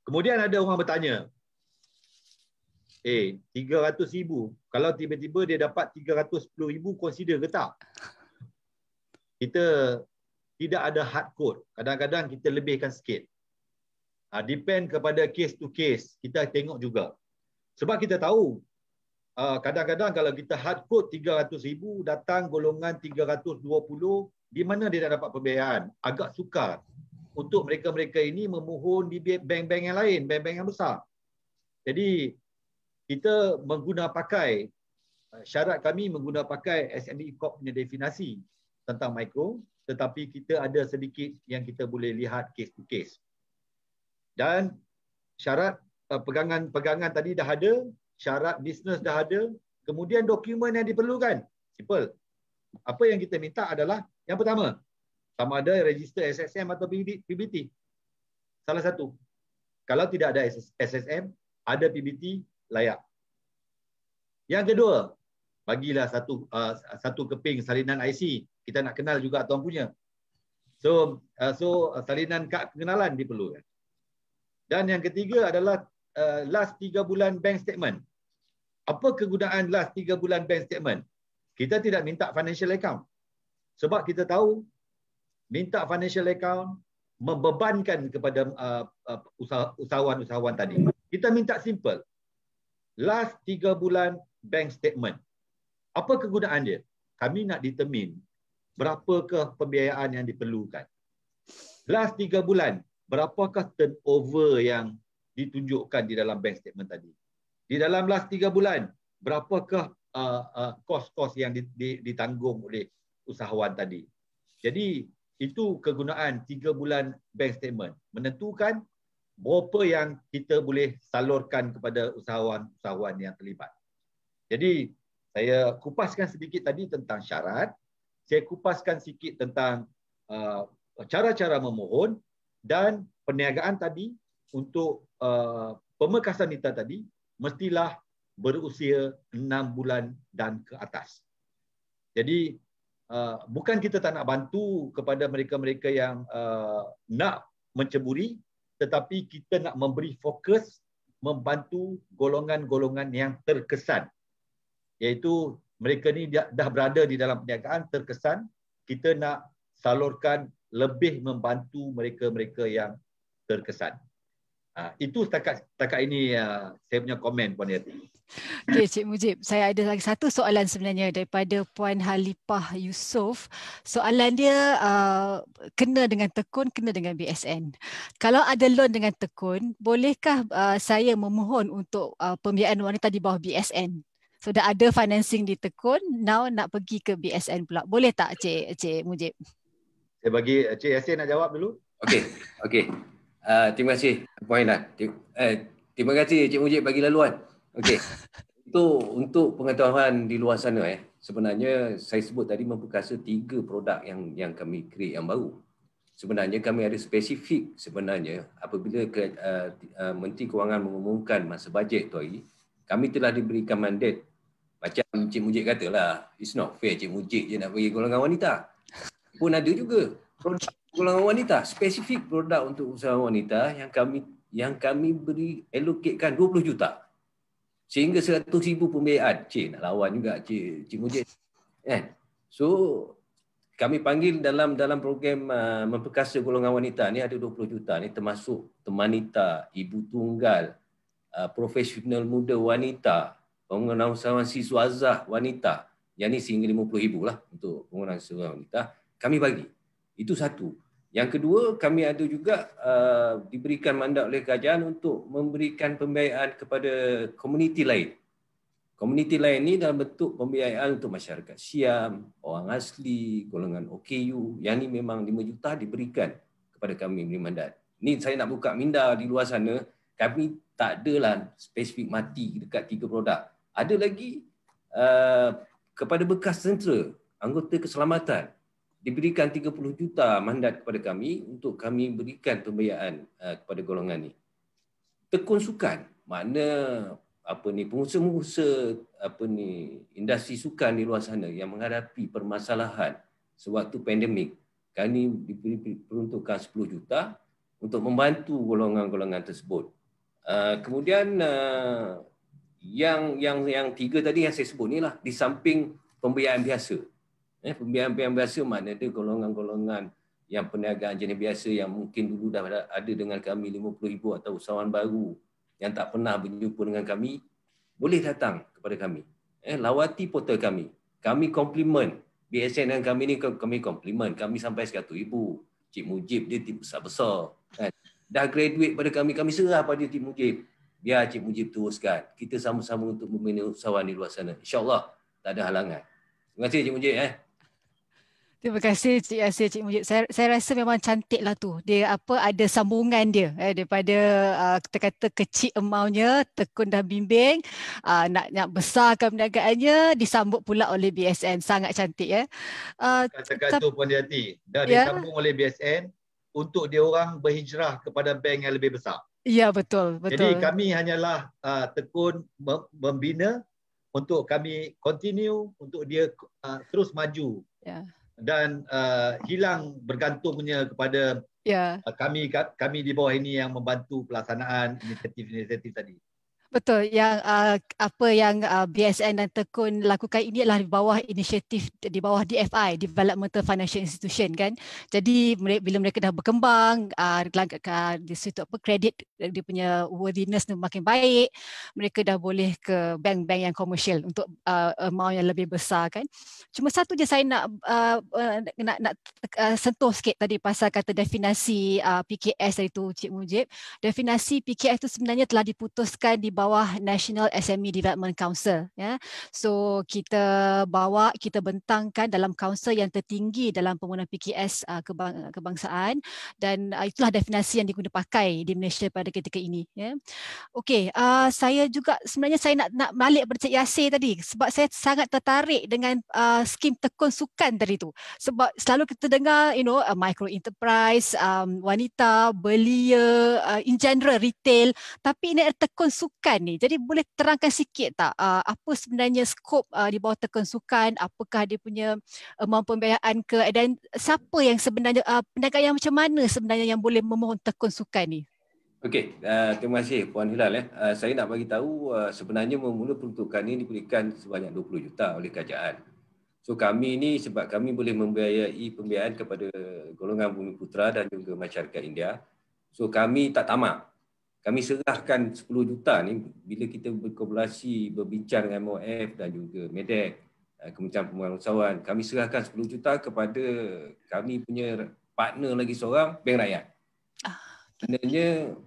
D: Kemudian ada orang bertanya, 300,000, kalau tiba-tiba dia dapat 310,000, consider ke tak? Kita tidak ada hard code. Kadang-kadang kita lebihkan sikit. Depend kepada case to case. Kita tengok juga. Sebab kita tahu kadang-kadang kalau kita hard code 300,000, datang golongan 320, di mana dia nak dapat pembiayaan? Agak sukar untuk mereka-mereka ini memohon di bank-bank yang lain, bank-bank yang besar. Jadi kita syarat kami menggunakan pakai SME Corp punya definisi tentang mikro, tetapi kita ada sedikit yang kita boleh lihat case to case. Dan syarat pegangan tadi dah ada, syarat bisnes dah ada, Kemudian dokumen yang diperlukan. Simple. Apa yang kita minta adalah yang pertama, sama ada register SSM atau PBT. Salah satu. Kalau tidak ada SSM, ada PBT, layak. Yang kedua, bagilah satu keping salinan IC. Kita nak kenal juga tuan punya. So salinan kad pengenalan diperlukan. Dan yang ketiga adalah last 3 bulan bank statement. Apa kegunaan last 3 bulan bank statement? Kita tidak minta financial account. Sebab kita tahu minta financial account membebankan kepada usahawan-usahawan tadi. Kita minta simple. Last 3 bulan bank statement. Apa kegunaan dia? Kami nak determine berapakah pembiayaan yang diperlukan. Last 3 bulan, berapakah turnover yang ditunjukkan di dalam bank statement tadi. Di dalam last 3 bulan, berapakah kos-kos yang ditanggung oleh usahawan tadi. Jadi, itu kegunaan 3 bulan bank statement. Menentukan berapa yang kita boleh salurkan kepada usahawan-usahawan yang terlibat. Jadi, saya kupaskan sedikit tadi tentang syarat. Saya kupaskan sikit tentang cara-cara memohon dan perniagaan tadi untuk pemekasan nita tadi mestilah berusia 6 bulan dan ke atas. Jadi bukan kita tak nak bantu kepada mereka-mereka yang nak menceburi, tetapi kita nak memberi fokus membantu golongan-golongan yang terkesan. Iaitu mereka ni dah berada di dalam perniagaan terkesan, kita nak salurkan lebih membantu mereka-mereka yang terkesan. Itu setakat ini saya punya komen, Puan Yati.
B: Okey, Cik Mujib, saya ada lagi satu soalan sebenarnya daripada Puan Halipah Yusof. Soalan dia kena dengan tekun, kena dengan BSN. Kalau ada loan dengan tekun, bolehkah saya memohon untuk pembiayaan wanita di bawah BSN? So dah ada financing di tekun, now nak pergi ke BSN pula. Boleh tak Cik Mujib?
D: Saya bagi Cik Yasin nak jawab dulu.
C: Okey. Terima kasih Puan Hina. Terima kasih Cik Mujib bagi laluan. Okey. Untuk pengetahuan di luar sana sebenarnya saya sebut tadi memperkasa 3 produk yang kami create yang baru. Sebenarnya kami ada spesifik sebenarnya apabila Menteri Kewangan mengumumkan masa bajet tu hari, kami telah diberikan mandat. Macam Cik Mujib katalah, it's not fair Cik Mujib je nak bagi golongan wanita. Pun ada juga produk golongan wanita, spesifik produk untuk usaha wanita yang kami beri allocatekan 20 juta. Sehingga 100,000 pembiayaan. Cik nak lawan juga Cik Mujib. So kami panggil dalam program memperkasa golongan wanita ni ada 20 juta ni termasuk temanita, ibu tunggal, profesional muda wanita, pengguna usahawan siswa azah wanita. Yang ni sehingga 50,000 lah untuk pengguna usahawan wanita. Kami bagi. Itu satu. Yang kedua, kami ada juga diberikan mandat oleh kerajaan untuk memberikan pembiayaan kepada komuniti lain. Komuniti lain ni dalam bentuk pembiayaan untuk masyarakat Siam, orang asli, golongan OKU. Yang ni memang 5 juta diberikan kepada kami beri mandat. Ni saya nak buka minda di luar sana. Kami tak adalah spesifik mati dekat 3 produk. Ada lagi kepada bekas tentera, anggota keselamatan, diberikan 30 juta mandat kepada kami untuk kami berikan pembiayaan kepada golongan ni. Tekun sukan, mana pengusaha-pengusaha industri sukan di luar sana yang menghadapi permasalahan sewaktu pandemik, kami diberi peruntukan 10 juta untuk membantu golongan-golongan tersebut. Kemudian yang 3 tadi yang saya sebut ni lah, di samping pembiayaan biasa. Pembiayaan biasa mana ada golongan-golongan yang perniagaan jenis biasa yang mungkin dulu dah ada dengan kami 50,000 atau usahawan baru yang tak pernah berjumpa dengan kami, boleh datang kepada kami. Lawati portal kami. Kami komplimen. BSN dengan kami ni kami komplimen. Kami sampai 100,000. Cik Mujib dia tim besar-besar. Dah graduate pada kami, kami serah pada Cik Mujib. Biar Cik Mujib teruskan. Kita sama-sama untuk membina usahawan di luar sana. InsyaAllah tak ada halangan. Terima kasih Cik Mujib.
B: Terima kasih Cik Yasir, Cik Mujib. Saya rasa memang cantik lah tu. Dia ada sambungan dia daripada kita kata kecil amountnya, tekun dan bimbing, nak besarkan perniagaannya, disambut pula oleh BSN. Sangat cantik ya.
D: Katakan tu Puan Yati, dah
B: Ya.
D: disambung oleh BSN untuk dia orang berhijrah kepada bank yang lebih besar.
B: Ya, betul.
D: Jadi kami hanyalah tekun membina untuk kami continue untuk dia terus maju.
B: Ya.
D: Dan hilang bergantungnya kepada kami di bawah ini yang membantu pelaksanaan inisiatif tadi.
B: Betul, yang apa yang BSN dan Tekun lakukan ini adalah di bawah inisiatif, di bawah DFI, Developmental Financial Institution kan. Jadi bila mereka dah berkembang, di situ kredit dia punya worthiness makin baik, mereka dah boleh ke bank-bank yang komersial untuk amount yang lebih besar kan. Cuma satu je saya nak sentuh sikit tadi pasal kata definasi PKS itu Cik Mujib. Definasi PKS itu sebenarnya telah diputuskan di bawah National SME Development Council ya. So kita bentangkan dalam council yang tertinggi dalam penggunaan PKS kebangsaan, dan itulah definisi yang digunakan pakai di Malaysia pada ketika ini ya. Okey, saya juga sebenarnya saya nak balik pada Cik Yasir tadi sebab saya sangat tertarik dengan skim tekun sukan tadi tu. Sebab selalu kita dengar micro enterprise, wanita, belia, in general retail, tapi ini ada tekun sukan ni. Jadi boleh terangkan sikit tak apa sebenarnya skop di bawah tekun sukan, apakah dia punya amount pembiayaan dan siapa yang sebenarnya peniaga yang macam mana sebenarnya yang boleh memohon tekun sukan ni?
C: Okey, terima kasih Puan Hilal. Saya nak bagi tahu sebenarnya memula peruntukan ini diberikan sebanyak 20 juta oleh kerajaan. So kami ni sebab kami boleh membiayai pembiayaan kepada golongan Bumiputera dan juga masyarakat India. So kami tak tamak. Kami serahkan 10 juta ni bila kita berkolaborasi, berbincang dengan MOF dan juga MEDEC, Kementerian Pembangunan Usahawan. Kami serahkan 10 juta kepada kami punya partner lagi seorang, Bank Rakyat. Sebenarnya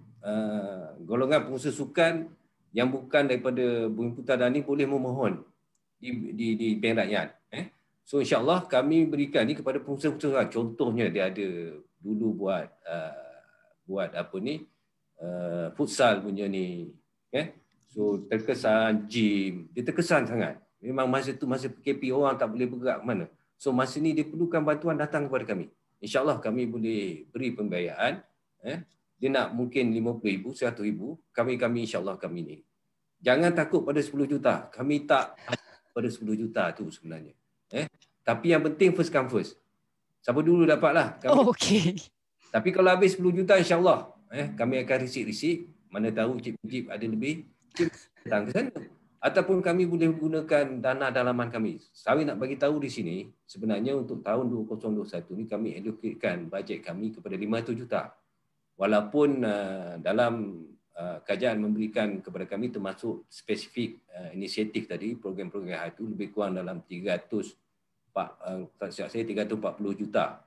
C: golongan pengusaha sukan yang bukan daripada Bumiputera ni boleh memohon di Bank Rakyat. So insyaAllah kami berikan ni kepada pengusaha-pengusaha. Contohnya dia ada dulu buat apa ni, futsal punya ni, so terkesan gym, dia terkesan sangat. Memang masa tu masa PKP orang tak boleh bergerak ke mana. So masa ni dia perlukan bantuan, datang kepada kami. InsyaAllah kami boleh beri pembiayaan. Dia nak mungkin 50,000, 100,000, kami insyaAllah kami ni. Jangan takut pada 10 juta. Kami tak pada 10 juta tu sebenarnya. Tapi yang penting first come first. Siapa dulu dapatlah.
B: Okey.
C: Tapi kalau habis 10 juta insyaAllah kami akan risik-risik, mana tahu Cik Mujib ada lebih, datang ke sana. Ataupun kami boleh gunakan dana dalaman kami. Saya nak bagi tahu di sini, sebenarnya untuk tahun 2021 ni kami allocatekan bajet kami kepada 500 juta. Walaupun dalam kajian memberikan kepada kami termasuk spesifik inisiatif tadi, program-program itu lebih kurang dalam 340 juta.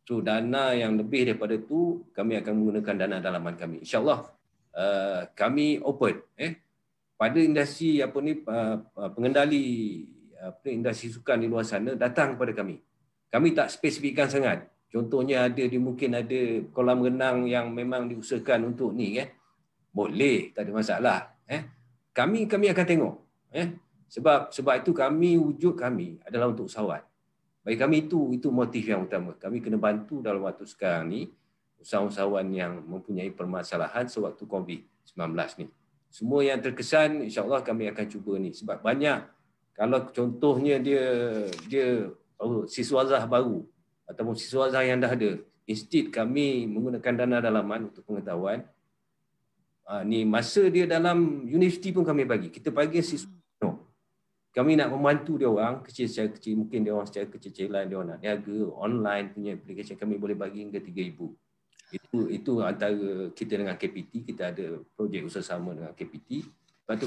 C: So dana yang lebih daripada itu kami akan menggunakan dana dalaman kami. InsyaAllah kami open pada industri pengendali industri sukan di luar sana datang kepada kami. Kami tak spesifikkan sangat. Contohnya mungkin ada kolam renang yang memang diusahakan untuk ni boleh, tak ada masalah. Kami akan tengok. Sebab itu wujud kami adalah untuk usahawan. Bagi kami itu motif yang utama. Kami kena bantu dalam waktu sekarang ni usahawan yang mempunyai permasalahan sewaktu COVID-19 ni. Semua yang terkesan insya-Allah kami akan cuba ni sebab banyak kalau contohnya dia siswazah baru ataupun siswazah yang dah ada, instead kami menggunakan dana dalaman untuk pengetahuan. Ni masa dia dalam universiti pun kami bagi. Kita bagi siswa. Kami nak membantu dia orang secara kecil, mungkin dia orang secara kecil-kecilan dia orang nak niaga online punya aplikasi, kami boleh bagi hingga 3,000. Itu antara kita dengan KPT, kita ada projek usaha sama dengan KPT. Lepas tu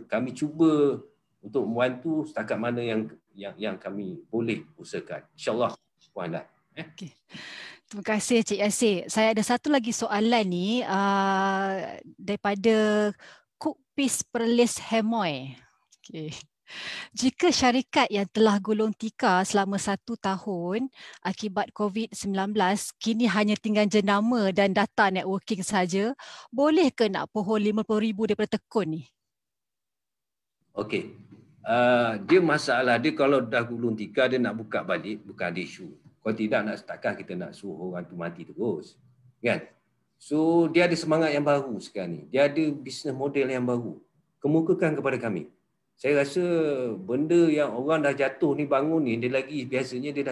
C: kami cuba untuk membantu setakat mana yang kami boleh usahakan. InsyaAllah Puan Hilal.
B: Okay. Terima kasih Cik Yasir. Saya ada satu lagi soalan ni daripada Cook Peace Perlis Hemoy. Okay. Jika syarikat yang telah gulung tikar selama 1 tahun akibat COVID-19 kini hanya tinggal jenama dan data networking saja, boleh ke nak pohon 50,000 daripada tekun ni?
C: Okey. Dia masalah dia kalau dah gulung tikar dia nak buka balik bukan ada isu. Kalau tidak nak takkan kita nak suruh orang tu mati terus. Kan? So dia ada semangat yang baru sekarang ni. Dia ada bisnes model yang baru. Kemukakan kepada kami. Saya rasa benda yang orang dah jatuh ni bangun ni dia lagi biasanya dia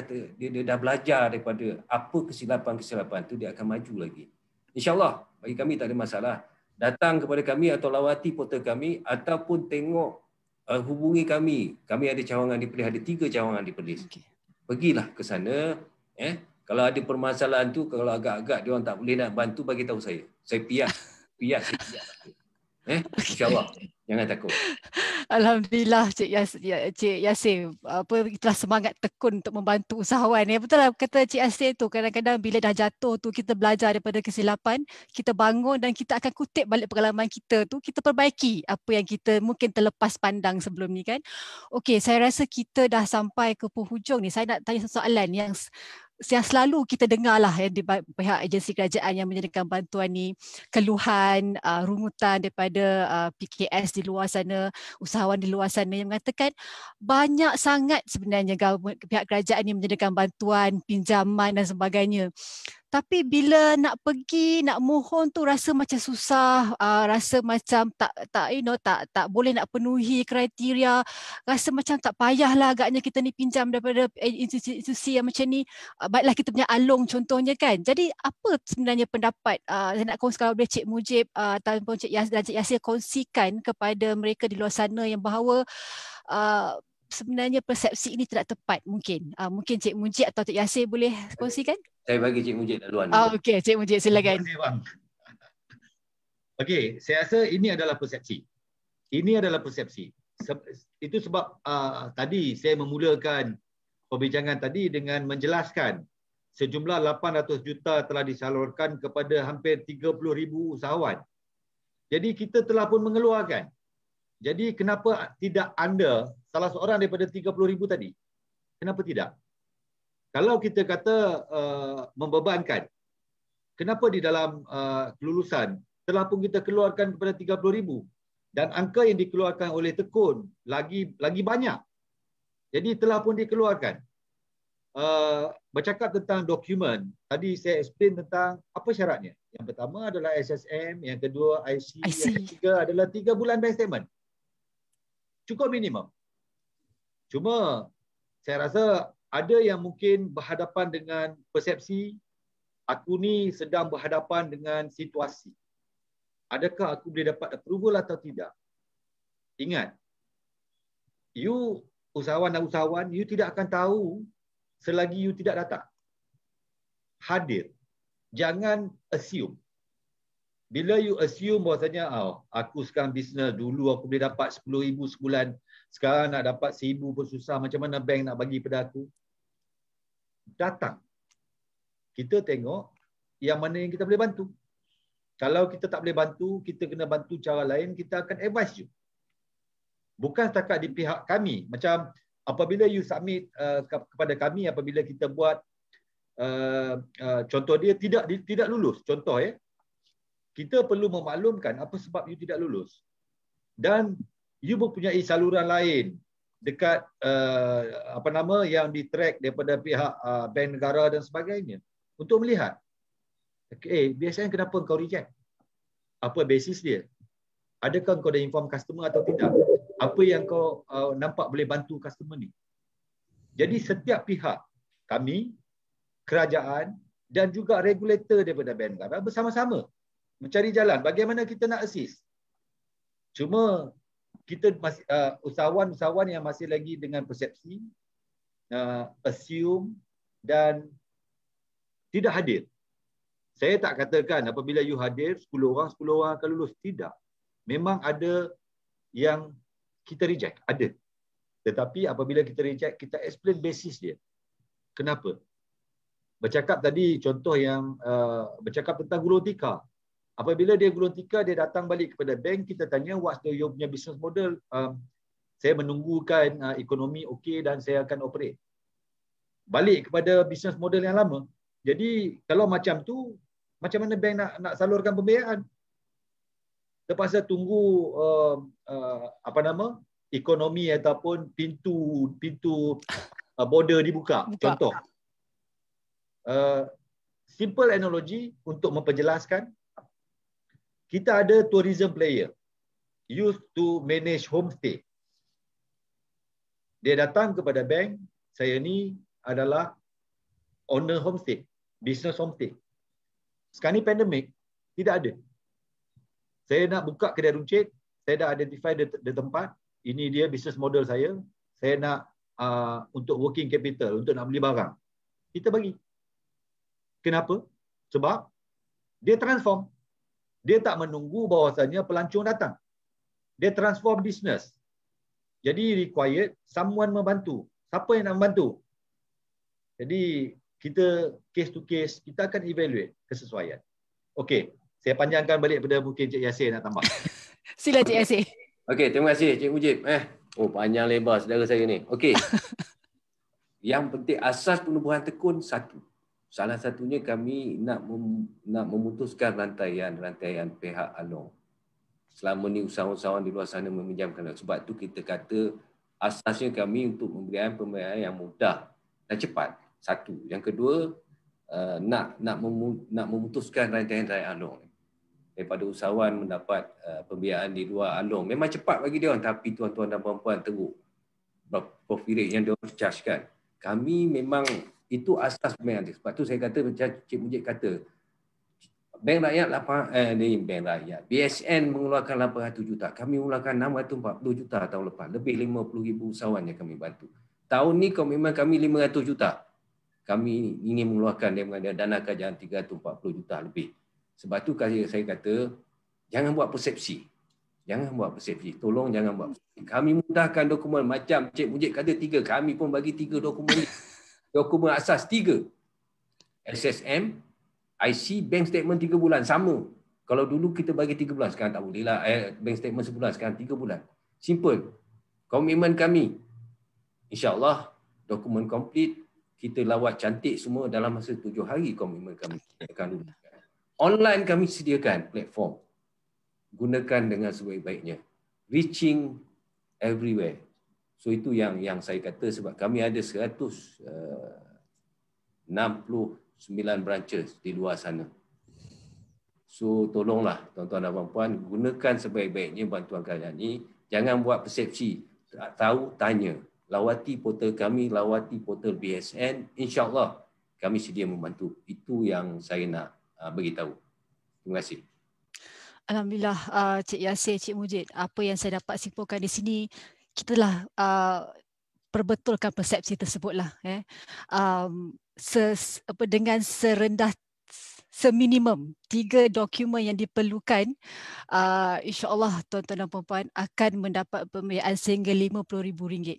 C: dah belajar daripada apa kesilapan-kesilapan tu dia akan maju lagi. InsyaAllah bagi kami tak ada masalah. Datang kepada kami atau lawati portal kami ataupun tengok hubungi kami. Kami ada cawangan di Perlis, ada 3 cawangan di Perlis. Okay. Pergilah ke sana. Kalau ada permasalahan tu, kalau agak-agak dia orang tak boleh nak bantu, bagi tahu saya. Saya piak. Saya piak. InsyaAllah. Jangan takut.
B: Alhamdulillah Cik Yasir, itulah semangat tekun untuk membantu usahawan. Betul lah kata Cik Yasir tu, kadang-kadang bila dah jatuh tu kita belajar daripada kesilapan, kita bangun dan kita akan kutip balik pengalaman kita tu, kita perbaiki apa yang kita mungkin terlepas pandang sebelum ni kan. Okey, saya rasa kita dah sampai ke penghujung ni. Saya nak tanya soalan yang selalu kita dengar lah di pihak agensi kerajaan yang menyediakan bantuan ni, keluhan, rungutan daripada PKS di luar sana, usahawan di luar sana yang mengatakan banyak sangat sebenarnya pihak kerajaan yang menyediakan bantuan, pinjaman dan sebagainya. Tapi bila nak pergi, nak mohon tu rasa macam susah, rasa macam tak boleh nak penuhi kriteria, rasa macam tak payahlah agaknya kita ni pinjam daripada institusi yang macam ni. Baiklah kita punya Along contohnya kan. Jadi apa sebenarnya pendapat, saya nak kongsi kalau boleh Cik Mujib ataupun Cik Yasir kongsikan kepada mereka di luar sana yang bahawa sebenarnya persepsi ini tidak tepat mungkin. Mungkin Cik Mujib atau Cik Yasir boleh kongsikan?
C: Saya bagi Cik Mujib dahuluan.
B: Okey, Cik Mujib silakan.
D: Terima kasih bang. Okey, saya rasa ini adalah persepsi. Ini adalah persepsi. Itu sebab tadi saya memulakan perbincangan tadi dengan menjelaskan sejumlah 800 juta telah disalurkan kepada hampir 30,000 usahawan. Jadi kita telah pun mengeluarkan. Jadi kenapa tidak anda salah seorang daripada 30,000 tadi? Kenapa tidak? Kalau kita kata membebankan, kenapa di dalam kelulusan telah pun kita keluarkan kepada 30,000 dan angka yang dikeluarkan oleh Tekun lagi banyak. Jadi telah pun dikeluarkan. Bercakap tentang dokumen, tadi saya explain tentang apa syaratnya. Yang pertama adalah SSM, yang kedua IC, yang ketiga adalah 3 bulan bank statement. Cukup minimum. Cuma saya rasa ada yang mungkin berhadapan dengan persepsi, aku ni sedang berhadapan dengan situasi. Adakah aku boleh dapat approval atau tidak? Ingat, you usahawan dan usahawan, you tidak akan tahu selagi you tidak datang. Hadir. Jangan assume. Bila you assume bahasanya, aku sekarang bisnes, dulu aku boleh dapat 10,000 sebulan, sekarang nak dapat 1,000 pun susah, macam mana bank nak bagi pada aku? Datang. Kita tengok yang mana yang kita boleh bantu. Kalau kita tak boleh bantu, kita kena bantu cara lain, kita akan advise you. Bukan setakat di pihak kami. Macam apabila you submit kepada kami, apabila kita buat contoh dia tidak lulus. Contoh kita perlu memaklumkan apa sebab you tidak lulus. Dan you mempunyai saluran lain dekat yang di-track daripada pihak bank negara dan sebagainya untuk melihat biasanya kenapa kau reject? Apa basis dia? Adakah kau dah inform customer atau tidak? Apa yang kau nampak boleh bantu customer ni? Jadi setiap pihak, kami, kerajaan dan juga regulator daripada bank negara bersama-sama mencari jalan bagaimana kita nak assist. Cuma kita masih usahawan-usahawan yang masih lagi dengan persepsi, assume dan tidak hadir. Saya tak katakan apabila you hadir 10 orang akan lulus. Tidak. Memang ada yang kita reject. Ada. Tetapi apabila kita reject, kita explain basis dia. Kenapa? Bercakap tadi contoh yang bercakap tentang gulung tikar. Apabila dia gulung tikar, dia datang balik kepada bank, kita tanya what's your punya business model, Saya menunggukan ekonomi okey dan saya akan operate. Balik kepada bisnes model yang lama. Jadi kalau macam tu, macam mana bank nak salurkan pembiayaan? Terpaksa tunggu ekonomi ataupun pintu border dibuka. Contoh, simple analogy untuk memperjelaskan, kita ada tourism player used to manage homestay. Dia datang kepada bank, saya ni adalah owner homestay, business homestay. Sekarang ni pandemik, tidak ada. Saya nak buka kedai runcit, saya dah identify the tempat, ini dia business model saya nak untuk working capital, untuk nak beli barang. Kita bagi. Kenapa? Sebab dia transform. Dia tak menunggu bahawasanya pelancong datang. Dia transform business. Jadi required someone membantu. Siapa yang nak membantu? Jadi kita case to case, kita akan evaluate kesesuaian. Okey, saya panjangkan balik pada mungkin Cik Yasir nak tambah.
B: Sila Cik Yasir.
C: Okey, terima kasih Cik Mujib. Oh, panjang lebar saudara saya ni. Okey. Yang penting asas penubuhan tekun satu. Salah satunya kami nak memutuskan rantaian pihak Along. Selama ni usahawan-usahawan di luar sana meminjamkan. Sebab tu kita kata asasnya kami untuk memberikan pembiayaan yang mudah dan cepat. Satu. Yang kedua, nak memutuskan rantaian Along. Daripada usahawan mendapat pembiayaan di luar Along. Memang cepat bagi dia orang, tapi tuan-tuan dan puan-puan teruk. Profit rate yang dia orang chargekan. Kami memang itu asas bank. Sebab tu saya kata macam Cik Mujib kata, Bank Rakyat Bank Rakyat BSN mengeluarkan 800 juta. Kami mengeluarkan 640 juta tahun lepas. Lebih 50,000 usahawan yang kami bantu. Tahun ni komitmen kami 500 juta. Kami ingin mengeluarkan daripada dana kerajaan 340 juta lebih. Sebab tu saya kata, jangan buat persepsi. Jangan buat persepsi. Tolong jangan buat persepsi. Kami mudahkan dokumen macam Cik Mujib kata 3. Kami pun bagi 3 dokumen ni. Dokumen asas 3. SSM, IC, bank statement 3 bulan. Sama. Kalau dulu kita bagi 3 bulan, sekarang tak boleh lah. Bank statement sebulan, sekarang 3 bulan. Simple. Komitmen kami. InsyaAllah, dokumen komplit. Kita lawat cantik semua dalam masa 7 hari komitmen kami. Online kami sediakan platform. Gunakan dengan sebaik-baiknya. Reaching everywhere. So itu yang saya kata, sebab kami ada 169 branches di luar sana. So tolonglah tuan-tuan dan puan-puan, gunakan sebaik-baiknya bantuan kerajaan ini. Jangan buat persepsi. Tak tahu, tanya. Lawati portal kami, lawati portal BSN. InsyaAllah kami sedia membantu. Itu yang saya nak beritahu. Terima kasih.
B: Alhamdulillah, Cik Yasir, Cik Mujib, apa yang saya dapat simpulkan di sini, kita lah perbetulkan persepsi tersebutlah. Dengan seminimum 3 dokumen yang diperlukan, insyaAllah tuan-tuan dan puan-puan akan mendapat pembiayaan sehingga RM50,000.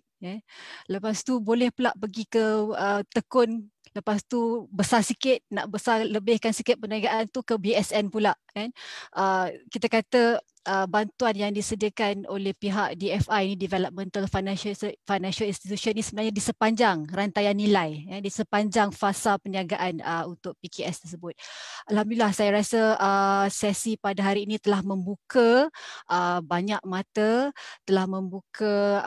B: Lepas tu boleh pula pergi ke tekun, lepas tu besar sikit, nak besar lebihkan sikit perniagaan tu ke BSN pula. Kita kata bantuan yang disediakan oleh pihak DFI ni, Developmental Financial Institution ni, sebenarnya di sepanjang rantaian nilai, di sepanjang fasa perniagaan untuk PKS tersebut. Alhamdulillah, saya rasa sesi pada hari ini telah membuka banyak mata, telah membuka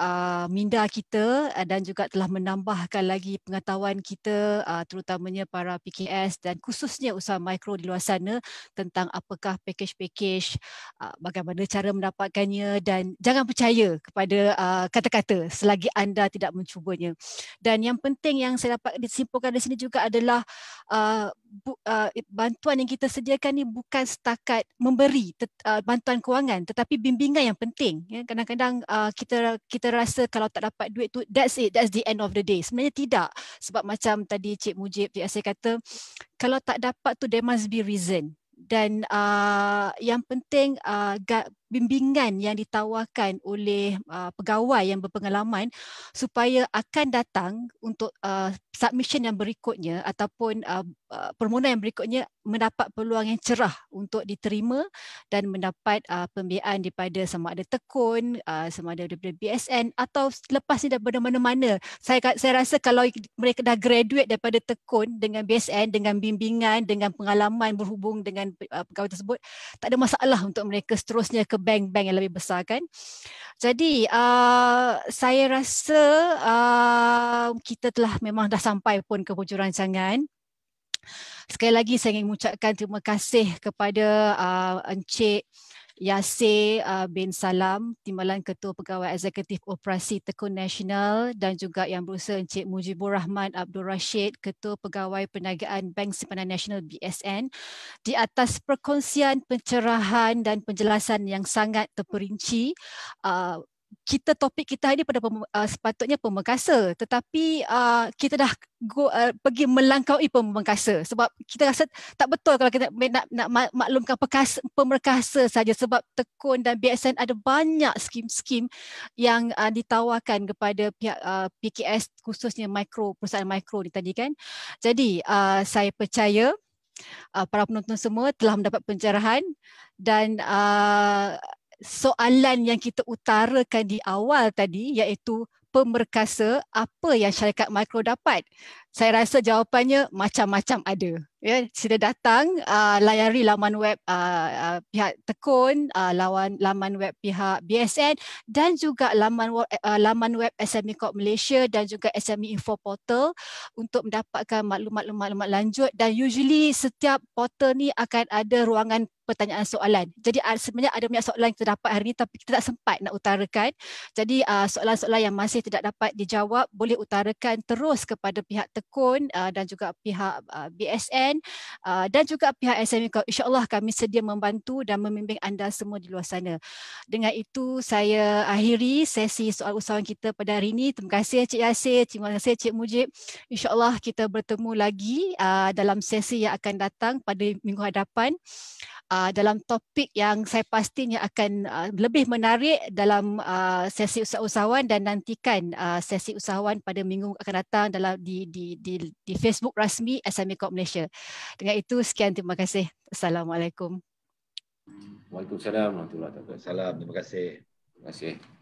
B: minda kita dan juga telah menambahkan lagi pengetahuan kita, terutamanya para PKS dan khususnya usaha mikro di luar sana, tentang apakah package-package, bagaimana cara mendapatkannya, dan jangan percaya kepada kata-kata selagi anda tidak mencubanya. Dan yang penting yang saya dapat disimpulkan di sini juga adalah bantuan yang kita sediakan ni bukan setakat memberi bantuan kewangan, tetapi bimbingan yang penting. Kadang-kadang kita rasa kalau tak dapat duit tu, that's it, that's the end of the day. Sebenarnya tidak. Sebab macam tadi Cik Mujib, saya kata, kalau tak dapat tu there must be reason. Dan yang penting bimbingan yang ditawarkan oleh pegawai yang berpengalaman supaya akan datang untuk submission yang berikutnya ataupun permohonan yang berikutnya mendapat peluang yang cerah untuk diterima dan mendapat pembiayaan daripada sama ada tekun, sama ada daripada BSN atau lepas ni daripada mana-mana. Saya rasa kalau mereka dah graduate daripada tekun dengan BSN, dengan bimbingan, dengan pengalaman berhubung dengan pegawai tersebut, tak ada masalah untuk mereka seterusnya ke bank-bank yang lebih besar kan. Jadi saya rasa kita telah memang dah sampai pun ke hujung rancangan. Sekali lagi saya ingin mengucapkan terima kasih kepada Encik Yasir bin Salam, Timbalan Ketua Pegawai Eksekutif Operasi Tekun Nasional, dan juga yang berusaha Encik Mujibur Rahman Abdul Rashid, Ketua Pegawai Perniagaan Bank Simpanan Nasional BSN, di atas perkongsian, pencerahan dan penjelasan yang sangat terperinci. Topik kita hari ini sepatutnya pemengkasa, tetapi kita dah pergi melangkaui pemengkasa sebab kita rasa tak betul kalau kita nak maklumkan pemerkasa saja, sebab tekun dan BSN ada banyak skim-skim yang ditawarkan kepada pihak PKS, khususnya perusahaan mikro ni tadi kan. Jadi saya percaya para penonton semua telah mendapat pencerahan dan soalan yang kita utarakan di awal tadi, iaitu pemerkasa, apa yang syarikat mikro dapat? Saya rasa jawapannya macam-macam ada. Ya, sila datang, layari laman web pihak tekun, laman web pihak BSN dan juga laman web SME Corp Malaysia dan juga SME Info Portal untuk mendapatkan maklumat lanjut, dan usually setiap portal ni akan ada ruangan pertanyaan soalan. Jadi sebenarnya ada banyak soalan yang kita dapat hari ini tapi kita tak sempat nak utarakan. Jadi soalan-soalan yang masih tidak dapat dijawab boleh utarakan terus kepada pihak tekun dan juga pihak BSN dan juga pihak SME Corp. InsyaAllah kami sedia membantu dan membimbing anda semua di luar sana. Dengan itu saya akhiri sesi soal usahawan kita pada hari ini. Terima kasih Cik Yasir, terima kasih Cik Mujib. InsyaAllah kita bertemu lagi dalam sesi yang akan datang pada minggu hadapan, dalam topik yang saya pastinya akan lebih menarik dalam sesi usahawan, dan nantikan sesi usahawan pada minggu akan datang di Facebook rasmi SME Corp Malaysia. Dengan itu sekian, terima kasih. Assalamualaikum.
C: Waalaikumsalam warahmatullahi wabarakatuh.
D: Salam, terima kasih.
C: Terima kasih.